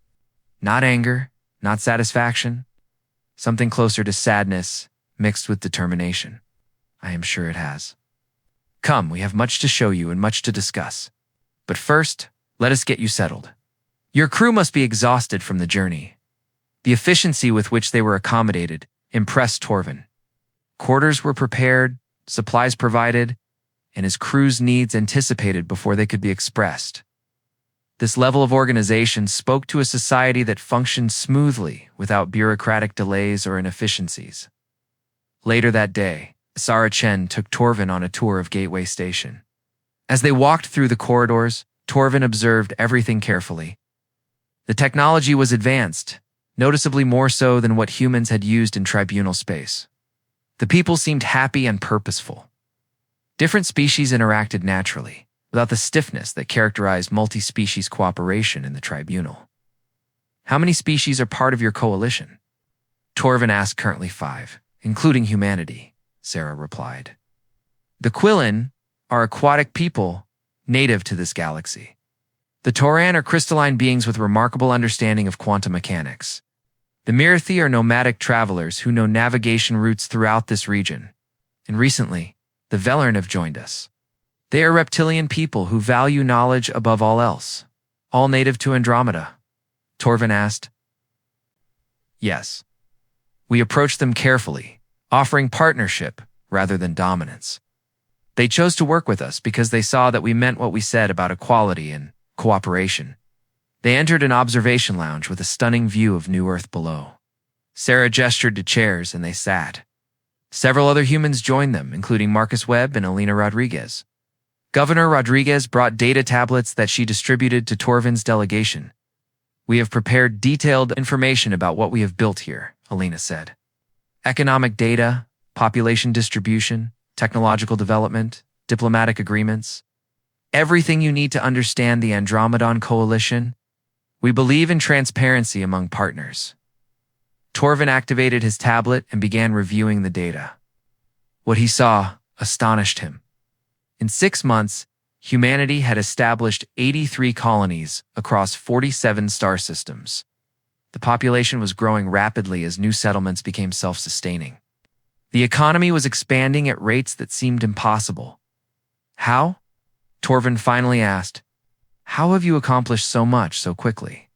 Not anger, not satisfaction, something closer to sadness mixed with determination. I am sure it has. Come, we have much to show you and much to discuss. But first, let us get you settled. Your crew must be exhausted from the journey. The efficiency with which they were accommodated impressed Torvin. Quarters were prepared, supplies provided, and his crew's needs anticipated before they could be expressed. This level of organization spoke to a society that functioned smoothly without bureaucratic delays or inefficiencies. Later that day, Sarah Chen took Torvin on a tour of Gateway Station. As they walked through the corridors, Torvin observed everything carefully. The technology was advanced, noticeably more so than what humans had used in tribunal space. The people seemed happy and purposeful. Different species interacted naturally, without the stiffness that characterized multi-species cooperation in the tribunal. How many species are part of your coalition? Torvin asked. Currently 5, including humanity, Sarah replied. The Quillen are aquatic people native to this galaxy. The Tauran are crystalline beings with remarkable understanding of quantum mechanics. The Mirathi are nomadic travelers who know navigation routes throughout this region. And recently, the Velern have joined us. They are reptilian people who value knowledge above all else. All native to Andromeda? Torvin asked. Yes. We approached them carefully, offering partnership rather than dominance. They chose to work with us because they saw that we meant what we said about equality and cooperation. They entered an observation lounge with a stunning view of New Earth below. Sarah gestured to chairs and they sat. Several other humans joined them, including Marcus Webb and Alina Rodriguez. Governor Rodriguez brought data tablets that she distributed to Torvin's delegation. We have prepared detailed information about what we have built here, Alina said. Economic data, population distribution, technological development, diplomatic agreements. Everything you need to understand the Andromedan Coalition. We believe in transparency among partners. Torvin activated his tablet and began reviewing the data. What he saw astonished him. In 6 months, humanity had established 83 colonies across 47 star systems. The population was growing rapidly as new settlements became self-sustaining. The economy was expanding at rates that seemed impossible. How? Torvin finally asked. How have you accomplished so much so quickly?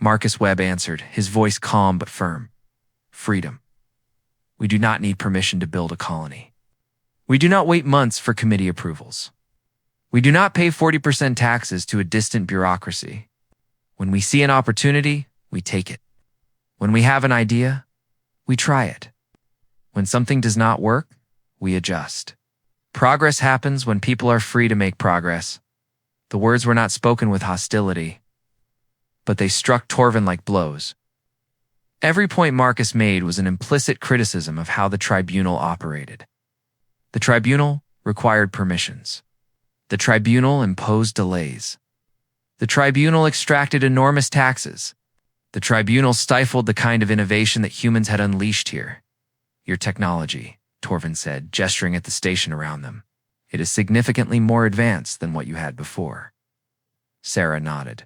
Marcus Webb answered, his voice calm but firm. Freedom. We do not need permission to build a colony. We do not wait months for committee approvals. We do not pay 40% taxes to a distant bureaucracy. When we see an opportunity, we take it. When we have an idea, we try it. When something does not work, we adjust. Progress happens when people are free to make progress. The words were not spoken with hostility, but they struck Torvin like blows. Every point Marcus made was an implicit criticism of how the tribunal operated. The tribunal required permissions. The tribunal imposed delays. The tribunal extracted enormous taxes. The tribunal stifled the kind of innovation that humans had unleashed here. Your technology, Torvin said, gesturing at the station around them. It is significantly more advanced than what you had before. Sarah nodded.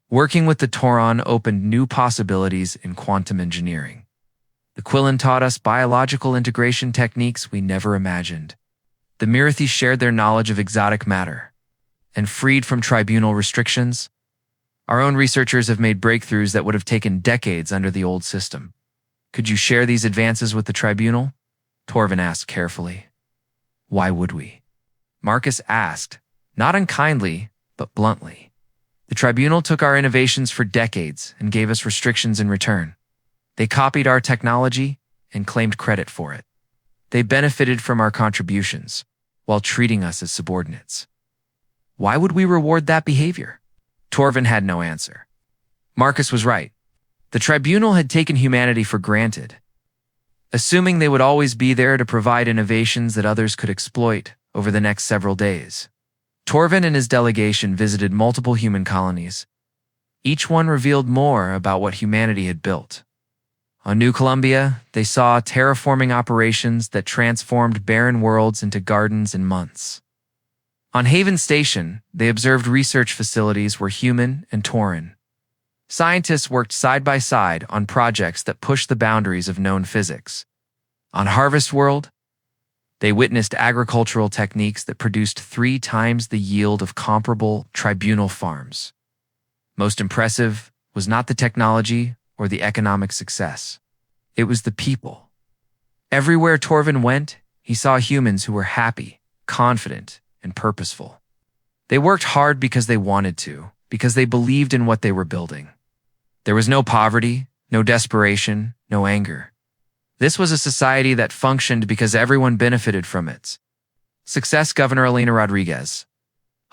Working with the Tauran opened new possibilities in quantum engineering. The Quillen taught us biological integration techniques we never imagined. The Mirathi shared their knowledge of exotic matter. And freed from tribunal restrictions, our own researchers have made breakthroughs that would have taken decades under the old system. Could you share these advances with the tribunal? Torvin asked carefully. Why would we? Marcus asked, not unkindly, but bluntly. The tribunal took our innovations for decades and gave us restrictions in return. They copied our technology and claimed credit for it. They benefited from our contributions, while treating us as subordinates. Why would we reward that behavior? Torvin had no answer. Marcus was right. The tribunal had taken humanity for granted, assuming they would always be there to provide innovations that others could exploit over the next several days. Torvin and his delegation visited multiple human colonies. Each one revealed more about what humanity had built. On New Columbia, they saw terraforming operations that transformed barren worlds into gardens in months. On Haven Station, they observed research facilities where human and Tauran scientists worked side by side on projects that pushed the boundaries of known physics. On Harvest World, they witnessed agricultural techniques that produced 3 times the yield of comparable tribunal farms. Most impressive was not the technology or the economic success. It was the people. Everywhere Torvin went, he saw humans who were happy, confident, and purposeful. They worked hard because they wanted to, because they believed in what they were building. There was no poverty, no desperation, no anger. This was a society that functioned because everyone benefited from it. Success. Governor Elena Rodriguez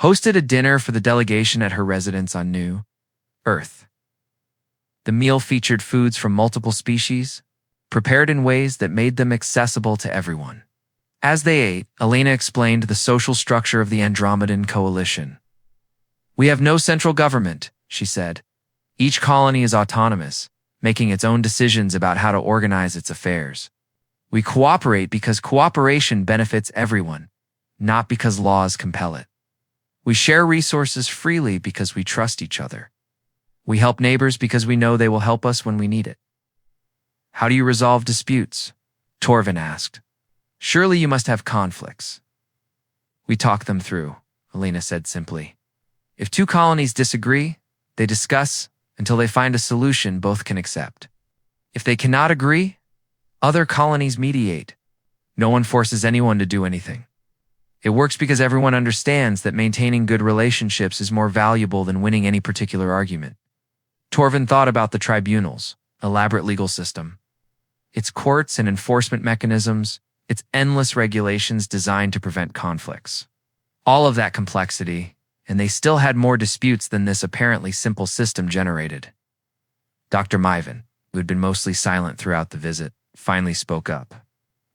hosted a dinner for the delegation at her residence on New Earth. The meal featured foods from multiple species, prepared in ways that made them accessible to everyone. As they ate, Elena explained the social structure of the Andromedan coalition. "We have no central government," she said. "Each colony is autonomous, making its own decisions about how to organize its affairs. We cooperate because cooperation benefits everyone, not because laws compel it. We share resources freely because we trust each other. We help neighbors because we know they will help us when we need it." "How do you resolve disputes?" Torvin asked. "Surely you must have conflicts." "We talk them through," Elena said simply. "If 2 colonies disagree, they discuss until they find a solution both can accept. If they cannot agree, other colonies mediate. No one forces anyone to do anything. It works because everyone understands that maintaining good relationships is more valuable than winning any particular argument." Torvin thought about the tribunal's elaborate legal system, its courts and enforcement mechanisms, its endless regulations designed to prevent conflicts. All of that complexity, and they still had more disputes than this apparently simple system generated. Dr. Myvan, who had been mostly silent throughout the visit, finally spoke up.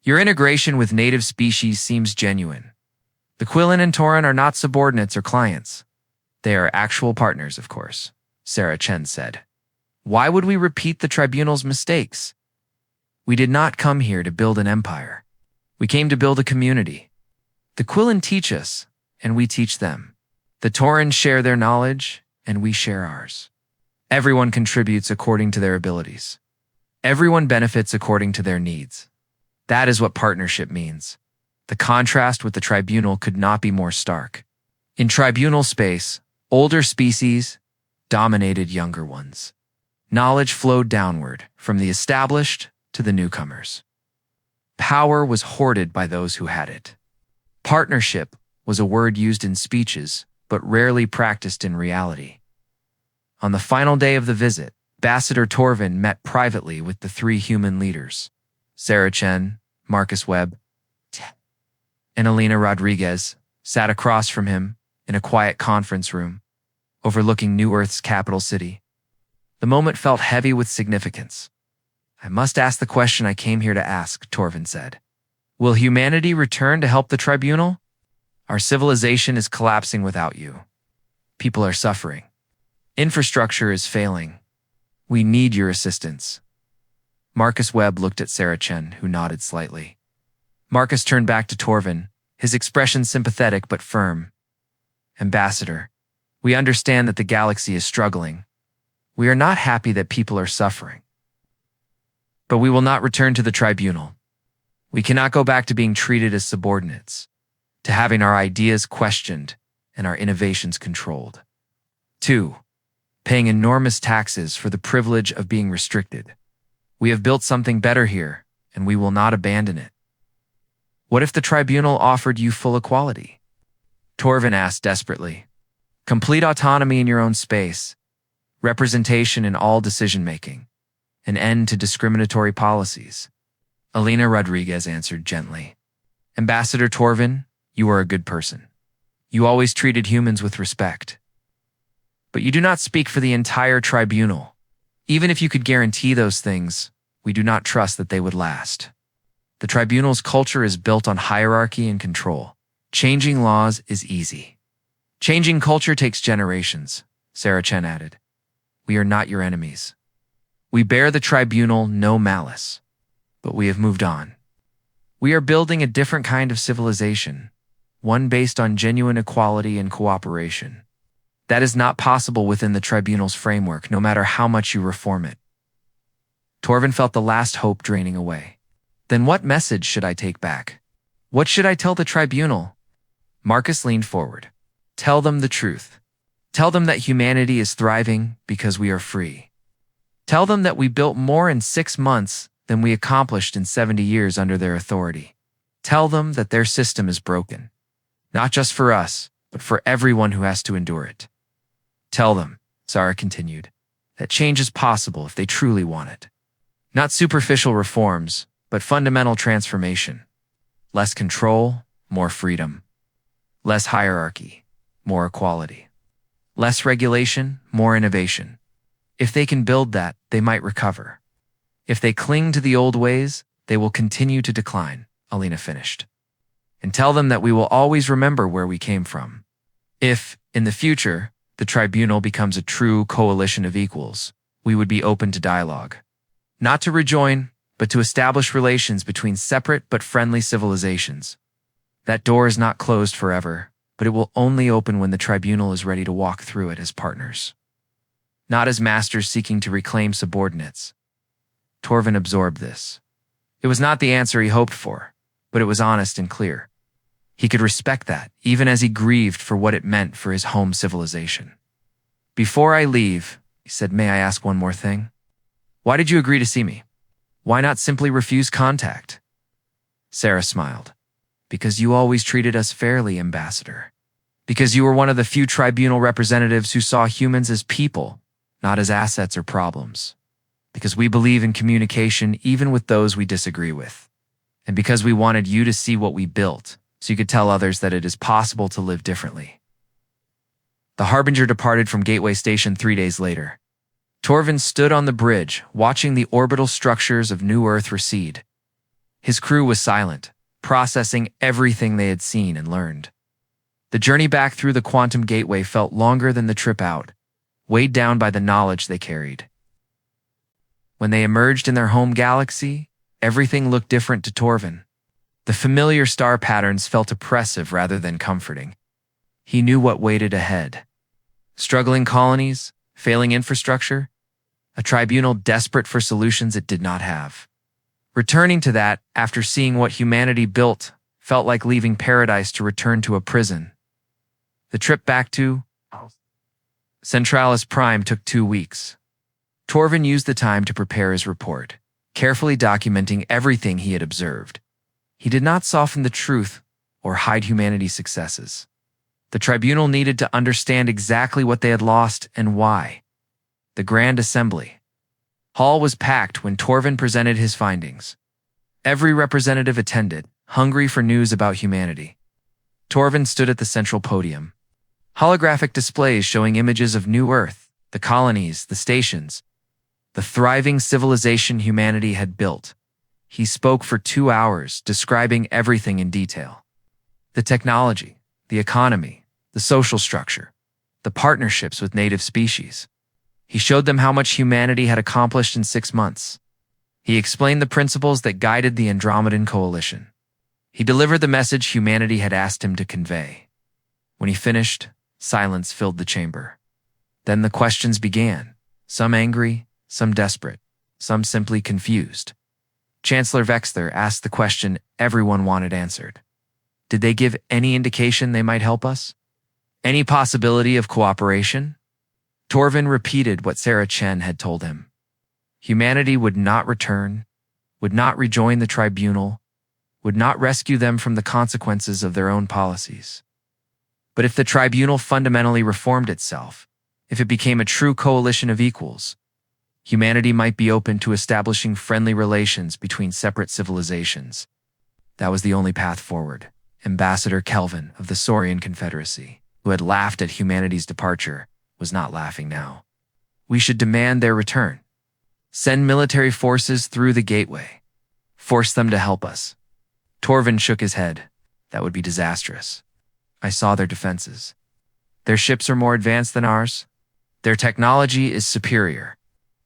"Your integration with native species seems genuine. The Quillen and Tauran are not subordinates or clients. They are actual partners, of course," Sarah Chen said. "Why would we repeat the tribunal's mistakes? We did not come here to build an empire. We came to build a community. The Quillen teach us, and we teach them. The Tauran share their knowledge, and we share ours. Everyone contributes according to their abilities. Everyone benefits according to their needs. That is what partnership means." The contrast with the tribunal could not be more stark. In tribunal space, older species dominated younger ones. Knowledge flowed downward, from the established to the newcomers. Power was hoarded by those who had it. Partnership was a word used in speeches, but rarely practiced in reality. On the final day of the visit, Ambassador Torvin met privately with the 3 human leaders, Sarah Chen, Marcus Webb, and Elena Rodriguez, sat across from him in a quiet conference room, overlooking New Earth's capital city. The moment felt heavy with significance. "I must ask the question I came here to ask," Torvin said. "Will humanity return to help the tribunal? Our civilization is collapsing without you. People are suffering. Infrastructure is failing. We need your assistance." Marcus Webb looked at Sarah Chen, who nodded slightly. Marcus turned back to Torvin, his expression sympathetic but firm. "Ambassador, we understand that the galaxy is struggling. We are not happy that people are suffering. But we will not return to the tribunal. We cannot go back to being treated as subordinates, to having our ideas questioned and our innovations controlled. 2. Paying enormous taxes for the privilege of being restricted. We have built something better here, and we will not abandon it." "What if the tribunal offered you full equality?" Torvin asked desperately. "Complete autonomy in your own space, representation in all decision-making, an end to discriminatory policies." Alina Rodriguez answered gently. Ambassador Torvin, you are a good person. You always treated humans with respect. But you do not speak for the entire tribunal. Even if you could guarantee those things, we do not trust that they would last. The tribunal's culture is built on hierarchy and control. Changing laws is easy. Changing culture takes generations, Sarah Chen added. We are not your enemies. We bear the tribunal no malice, but we have moved on. We are building a different kind of civilization, one based on genuine equality and cooperation. That is not possible within the tribunal's framework, no matter how much you reform it. Torvin felt the last hope draining away. Then what message should I take back? What should I tell the tribunal? Marcus leaned forward. Tell them the truth. Tell them that humanity is thriving because we are free. Tell them that we built more in 6 months than we accomplished in 70 years under their authority. Tell them that their system is broken, not just for us, but for everyone who has to endure it. Tell them, Sarah continued, that change is possible if they truly want it. Not superficial reforms, but fundamental transformation. Less control, more freedom. Less hierarchy, more equality. Less regulation, more innovation. If they can build that, they might recover. If they cling to the old ways, they will continue to decline, Alina finished. And tell them that we will always remember where we came from. If, in the future, the tribunal becomes a true coalition of equals, we would be open to dialogue. Not to rejoin, but to establish relations between separate but friendly civilizations. That door is not closed forever, but it will only open when the tribunal is ready to walk through it as partners. Not as masters seeking to reclaim subordinates. Torvin absorbed this. It was not the answer he hoped for, but it was honest and clear. He could respect that, even as he grieved for what it meant for his home civilization. Before I leave, he said, may I ask one more thing? Why did you agree to see me? Why not simply refuse contact? Sarah smiled. Because you always treated us fairly, Ambassador. Because you were one of the few tribunal representatives who saw humans as people, not as assets or problems. Because we believe in communication even with those we disagree with. And because we wanted you to see what we built, so you could tell others that it is possible to live differently. The Harbinger departed from Gateway Station 3 days later. Torvin stood on the bridge, watching the orbital structures of New Earth recede. His crew was silent, processing everything they had seen and learned. The journey back through the quantum gateway felt longer than the trip out, weighed down by the knowledge they carried. When they emerged in their home galaxy, everything looked different to Torvin. The familiar star patterns felt oppressive rather than comforting. He knew what waited ahead. Struggling colonies, failing infrastructure, a tribunal desperate for solutions it did not have. Returning to that, after seeing what humanity built, felt like leaving paradise to return to a prison. The trip back to Centralis Prime took 2 weeks. Torvin used the time to prepare his report, carefully documenting everything he had observed. He did not soften the truth or hide humanity's successes. The tribunal needed to understand exactly what they had lost and why. The Grand Assembly Hall was packed when Torvin presented his findings. Every representative attended, hungry for news about humanity. Torvin stood at the central podium. Holographic displays showing images of New Earth, the colonies, the stations, the thriving civilization humanity had built. He spoke for 2 hours, describing everything in detail. The technology, the economy, the social structure, the partnerships with native species. He showed them how much humanity had accomplished in 6 months. He explained the principles that guided the Andromedan coalition. He delivered the message humanity had asked him to convey. When he finished, silence filled the chamber. Then the questions began, some angry, some desperate, some simply confused. Chancellor Vexler asked the question everyone wanted answered. Did they give any indication they might help us? Any possibility of cooperation? Torvin repeated what Sarah Chen had told him. Humanity would not return, would not rejoin the tribunal, would not rescue them from the consequences of their own policies. But if the tribunal fundamentally reformed itself, if it became a true coalition of equals, Humanity might be open to establishing friendly relations between separate civilizations. That was the only path forward. Ambassador Kelvin of the Saurian Confederacy, who had laughed at humanity's departure, was not laughing now. We should demand their return. Send military forces through the gateway. Force them to help us. Torvin shook his head. That would be disastrous. I saw their defenses. Their ships are more advanced than ours. Their technology is superior.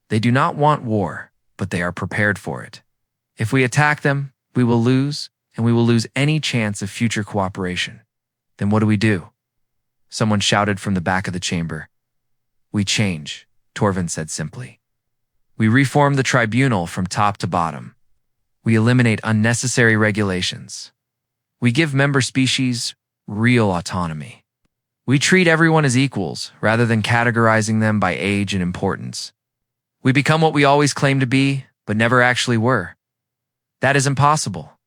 They do not want war, but they are prepared for it. If we attack them, we will lose, and we will lose any chance of future cooperation. Then what do? Someone shouted from the back of the chamber. We change, Torvin said simply. We reform the tribunal from top to bottom. We eliminate unnecessary regulations. We give member species real autonomy. We treat everyone as equals rather than categorizing them by age and importance. We become what we always claimed to be, but never actually were. That is impossible,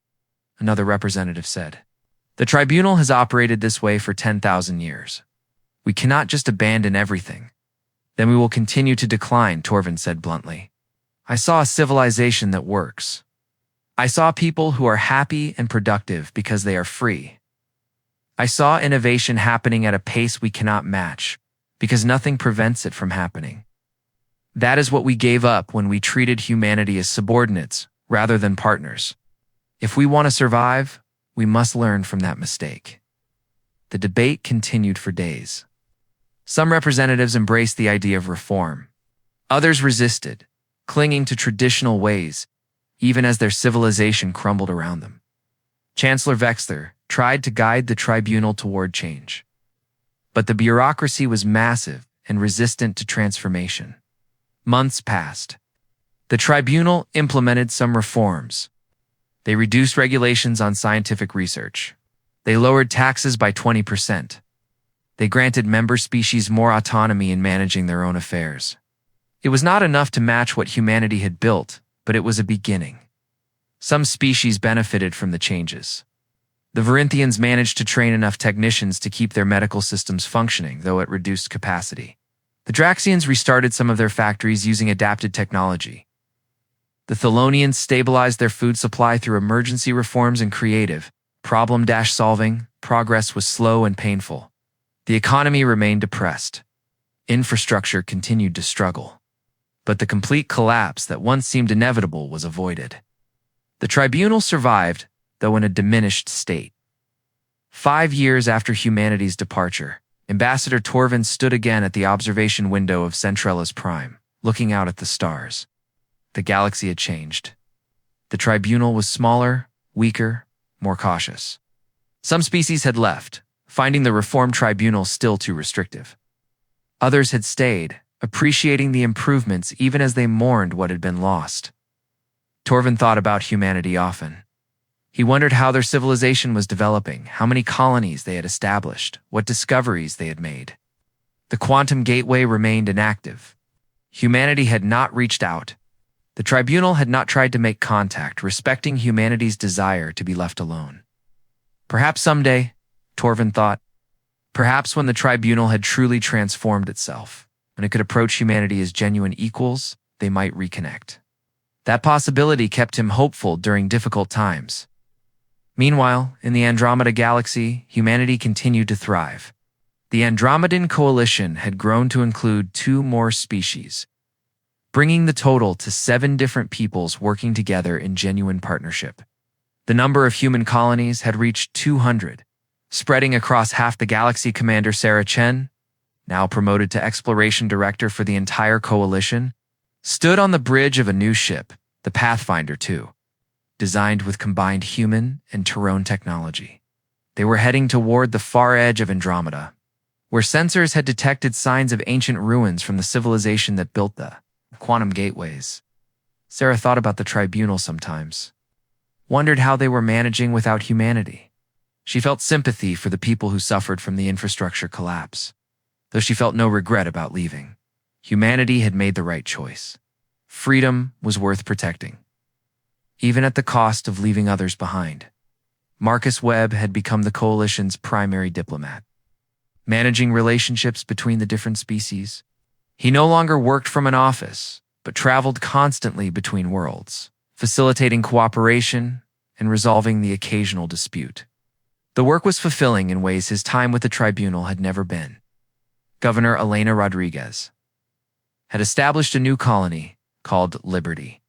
another representative said. The tribunal has operated this way for 10,000 years. We cannot just abandon everything. Then we will continue to decline, Torvin said bluntly. I saw a civilization that works. I saw people who are happy and productive because they are free. I saw innovation happening at a pace we cannot match, because nothing prevents it from happening. That is what we gave up when we treated humanity as subordinates rather than partners. If we want to survive, we must learn from that mistake. The debate continued for days. Some representatives embraced the idea of reform. Others resisted, clinging to traditional ways, even as their civilization crumbled around them. Chancellor Vexler tried to guide the tribunal toward change. But the bureaucracy was massive and resistant to transformation. Months passed. The tribunal implemented some reforms. They reduced regulations on scientific research. They lowered taxes by 20%. They granted member species more autonomy in managing their own affairs. It was not enough to match what humanity had built, but it was a beginning. Some species benefited from the changes. The Varinthians managed to train enough technicians to keep their medical systems functioning, though at reduced capacity. The Draxians restarted some of their factories using adapted technology. The Thelonians stabilized their food supply through emergency reforms and creative, problem-solving. Progress was slow and painful. The economy remained depressed. Infrastructure continued to struggle. But the complete collapse that once seemed inevitable was avoided. The tribunal survived, though in a diminished state. 5 years after humanity's departure, Ambassador Torvin stood again at the observation window of Centrellas Prime, looking out at the stars. The galaxy had changed. The tribunal was smaller, weaker, more cautious. Some species had left, finding the reformed tribunal still too restrictive. Others had stayed, appreciating the improvements even as they mourned what had been lost. Torvin thought about humanity often. He wondered how their civilization was developing, how many colonies they had established, what discoveries they had made. The quantum gateway remained inactive. Humanity had not reached out. The tribunal had not tried to make contact, respecting humanity's desire to be left alone. Perhaps someday, Torvin thought, perhaps when the tribunal had truly transformed itself, when it could approach humanity as genuine equals, they might reconnect. That possibility kept him hopeful during difficult times. Meanwhile, in the Andromeda Galaxy, humanity continued to thrive. The Andromedan Coalition had grown to include 2 more species, bringing the total to 7 different peoples working together in genuine partnership. The number of human colonies had reached 200, spreading across half the galaxy. Commander Sarah Chen, now promoted to Exploration Director for the entire coalition, stood on the bridge of a new ship, the Pathfinder 2. Designed with combined human and Tyrone technology. They were heading toward the far edge of Andromeda, where sensors had detected signs of ancient ruins from the civilization that built the quantum gateways. Sarah thought about the tribunal sometimes, wondered how they were managing without humanity. She felt sympathy for the people who suffered from the infrastructure collapse, though she felt no regret about leaving. Humanity had made the right choice. Freedom was worth protecting, even at the cost of leaving others behind. Marcus Webb had become the coalition's primary diplomat, managing relationships between the different species. He no longer worked from an office, but traveled constantly between worlds, facilitating cooperation and resolving the occasional dispute. The work was fulfilling in ways his time with the tribunal had never been. Governor Elena Rodriguez had established a new colony called Liberty,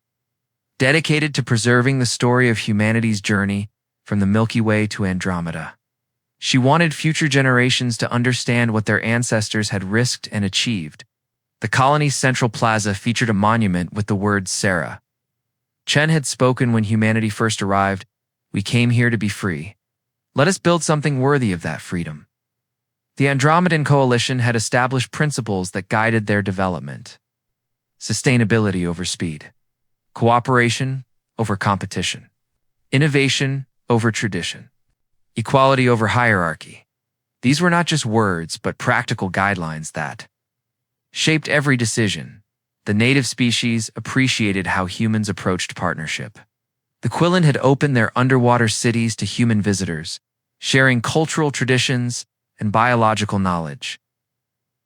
dedicated to preserving the story of humanity's journey from the Milky Way to Andromeda. She wanted future generations to understand what their ancestors had risked and achieved. The colony's central plaza featured a monument with the words Sarah. Chen had spoken when humanity first arrived, "We came here to be free. Let us build something worthy of that freedom." The Andromedan Coalition had established principles that guided their development. Sustainability over speed. Cooperation over competition. Innovation over tradition. Equality over hierarchy. These were not just words, but practical guidelines that shaped every decision. The native species appreciated how humans approached partnership. The Quillen had opened their underwater cities to human visitors, sharing cultural traditions and biological knowledge.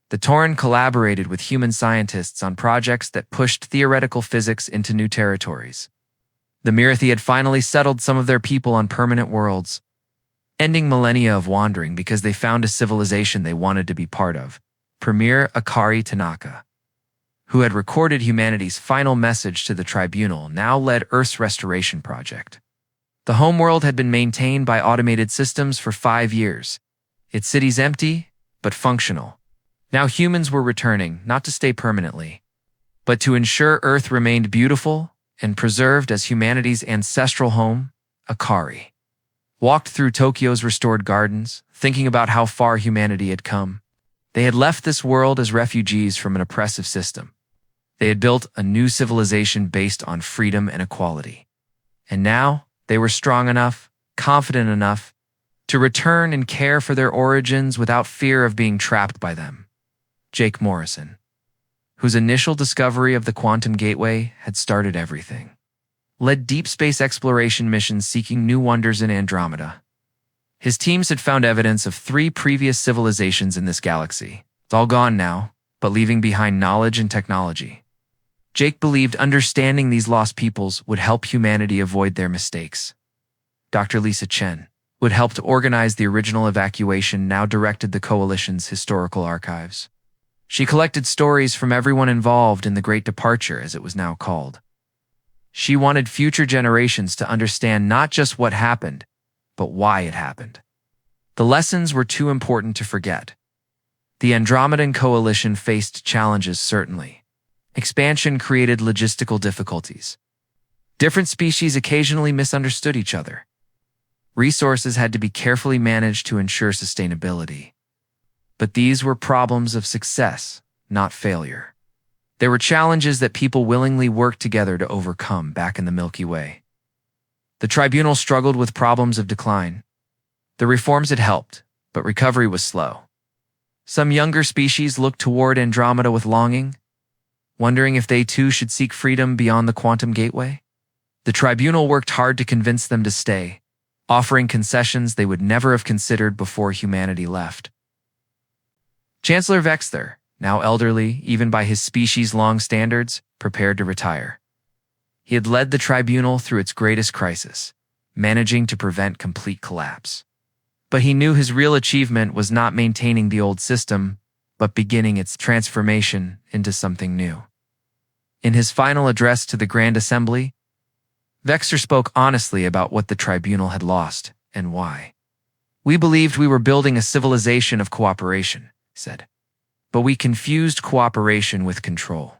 The Tauren collaborated with human scientists on projects that pushed theoretical physics into new territories. The Mirathi had finally settled some of their people on permanent worlds, ending millennia of wandering because they found a civilization they wanted to be part of. Premier Akari Tanaka, who had recorded humanity's final message to the tribunal, now led Earth's restoration project. The homeworld had been maintained by automated systems for 5 years, its cities empty but functional. Now humans were returning, not to stay permanently, but to ensure Earth remained beautiful and preserved as humanity's ancestral home. Akari walked through Tokyo's restored gardens, thinking about how far humanity had come. They had left this world as refugees from an oppressive system. They had built a new civilization based on freedom and equality. And now they were strong enough, confident enough, to return and care for their origins without fear of being trapped by them. Jake Morrison, whose initial discovery of the quantum gateway had started everything, led deep space exploration missions seeking new wonders in Andromeda. His teams had found evidence of 3 previous civilizations in this galaxy. It's all gone now, but leaving behind knowledge and technology. Jake believed understanding these lost peoples would help humanity avoid their mistakes. Dr. Lisa Chen, who had helped organize the original evacuation, now directed the Coalition's historical archives. She collected stories from everyone involved in the Great Departure, as it was now called. She wanted future generations to understand not just what happened, but why it happened. The lessons were too important to forget. The Andromedan Coalition faced challenges, certainly. Expansion created logistical difficulties. Different species occasionally misunderstood each other. Resources had to be carefully managed to ensure sustainability. But these were problems of success, not failure. There were challenges that people willingly worked together to overcome back in the Milky Way. The tribunal struggled with problems of decline. The reforms had helped, but recovery was slow. Some younger species looked toward Andromeda with longing, wondering if they too should seek freedom beyond the quantum gateway. The tribunal worked hard to convince them to stay, offering concessions they would never have considered before humanity left. Chancellor Vexler, now elderly even by his species' long standards, prepared to retire. He had led the tribunal through its greatest crisis, managing to prevent complete collapse. But he knew his real achievement was not maintaining the old system, but beginning its transformation into something new. In his final address to the Grand Assembly, Vexler spoke honestly about what the tribunal had lost and why. "We believed we were building a civilization of cooperation," he said. "But we confused cooperation with control.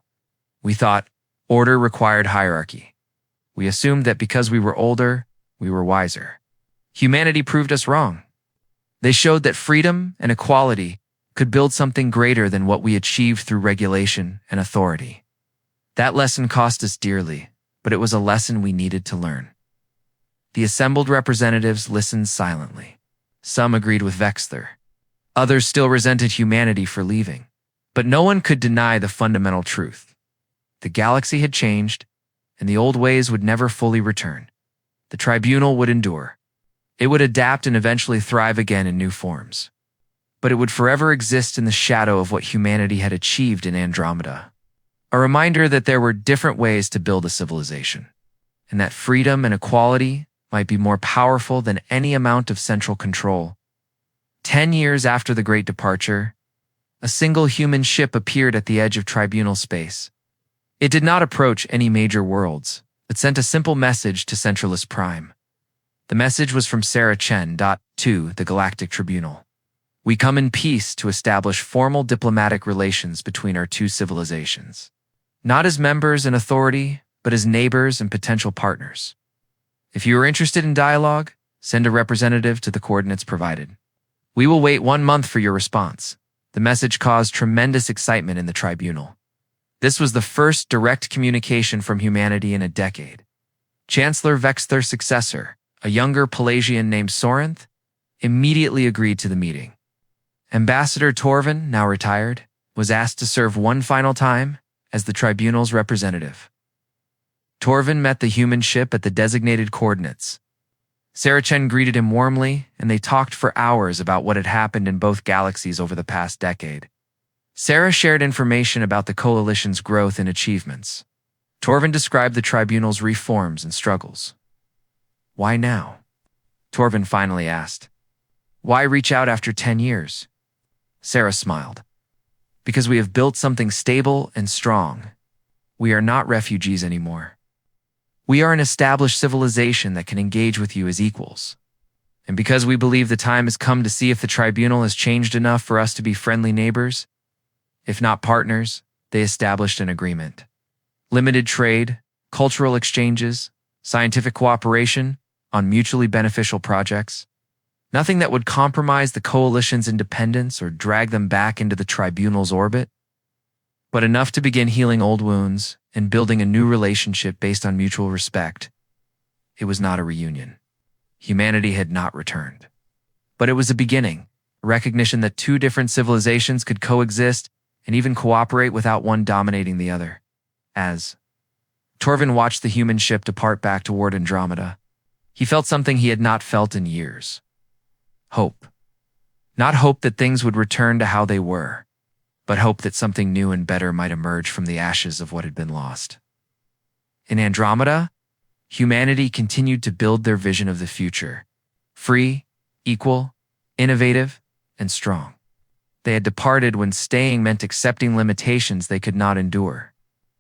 We thought order required hierarchy. We assumed that because we were older, we were wiser. Humanity proved us wrong. They showed that freedom and equality could build something greater than what we achieved through regulation and authority. That lesson cost us dearly, but it was a lesson we needed to learn." The assembled representatives listened silently. Some agreed with Vexler. Others still resented humanity for leaving. But no one could deny the fundamental truth. The galaxy had changed, and the old ways would never fully return. The tribunal would endure. It would adapt and eventually thrive again in new forms. But it would forever exist in the shadow of what humanity had achieved in Andromeda. A reminder that there were different ways to build a civilization, and that freedom and equality might be more powerful than any amount of central control. 10 years after the Great Departure, a single human ship appeared at the edge of tribunal space. It did not approach any major worlds, but sent a simple message to Centralist Prime. The message was from Sarah Chen. To the Galactic Tribunal. We come in peace to establish formal diplomatic relations between our two civilizations. Not as members and authority, but as neighbors and potential partners. If you are interested in dialogue, send a representative to the coordinates provided. We will wait 1 month for your response. The message caused tremendous excitement in the tribunal. This was the first direct communication from humanity in a decade. Chancellor Vexther's successor, a younger Pelasian named Sorinth, immediately agreed to the meeting. Ambassador Torvin, now retired, was asked to serve one final time as the tribunal's representative. Torvin met the human ship at the designated coordinates. Sarah Chen greeted him warmly, and they talked for hours about what had happened in both galaxies over the past decade. Sarah shared information about the coalition's growth and achievements. Torvin described the tribunal's reforms and struggles. Why now? Torvin finally asked. Why reach out after 10 years? Sarah smiled. Because we have built something stable and strong. We are not refugees anymore. We are an established civilization that can engage with you as equals. And because we believe the time has come to see if the tribunal has changed enough for us to be friendly neighbors, if not partners, they established an agreement. Limited trade, cultural exchanges, scientific cooperation on mutually beneficial projects. Nothing that would compromise the coalition's independence or drag them back into the tribunal's orbit, but enough to begin healing old wounds and building a new relationship based on mutual respect. It was not a reunion. Humanity had not returned. But it was a beginning, a recognition that two different civilizations could coexist and even cooperate without one dominating the other. As Torvin watched the human ship depart back toward Andromeda, he felt something he had not felt in years. Hope. Not hope that things would return to how they were, but hope that something new and better might emerge from the ashes of what had been lost. In Andromeda, humanity continued to build their vision of the future, free, equal, innovative, and strong. They had departed when staying meant accepting limitations they could not endure.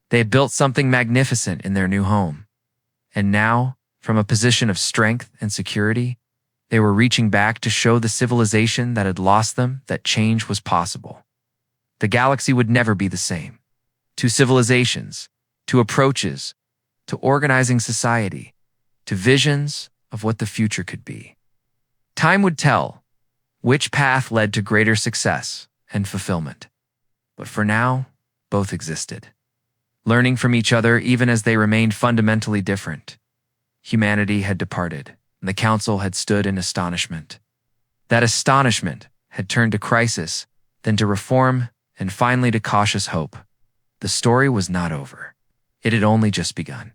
They had built something magnificent in their new home. And now, from a position of strength and security, they were reaching back to show the civilization that had lost them that change was possible. The galaxy would never be the same. To civilizations, to approaches, to organizing society, to visions of what the future could be. Time would tell which path led to greater success and fulfillment. But for now, both existed, learning from each other even as they remained fundamentally different. Humanity had departed, and the Council had stood in astonishment. That astonishment had turned to crisis, then to reform, and finally to cautious hope. The story was not over. It had only just begun.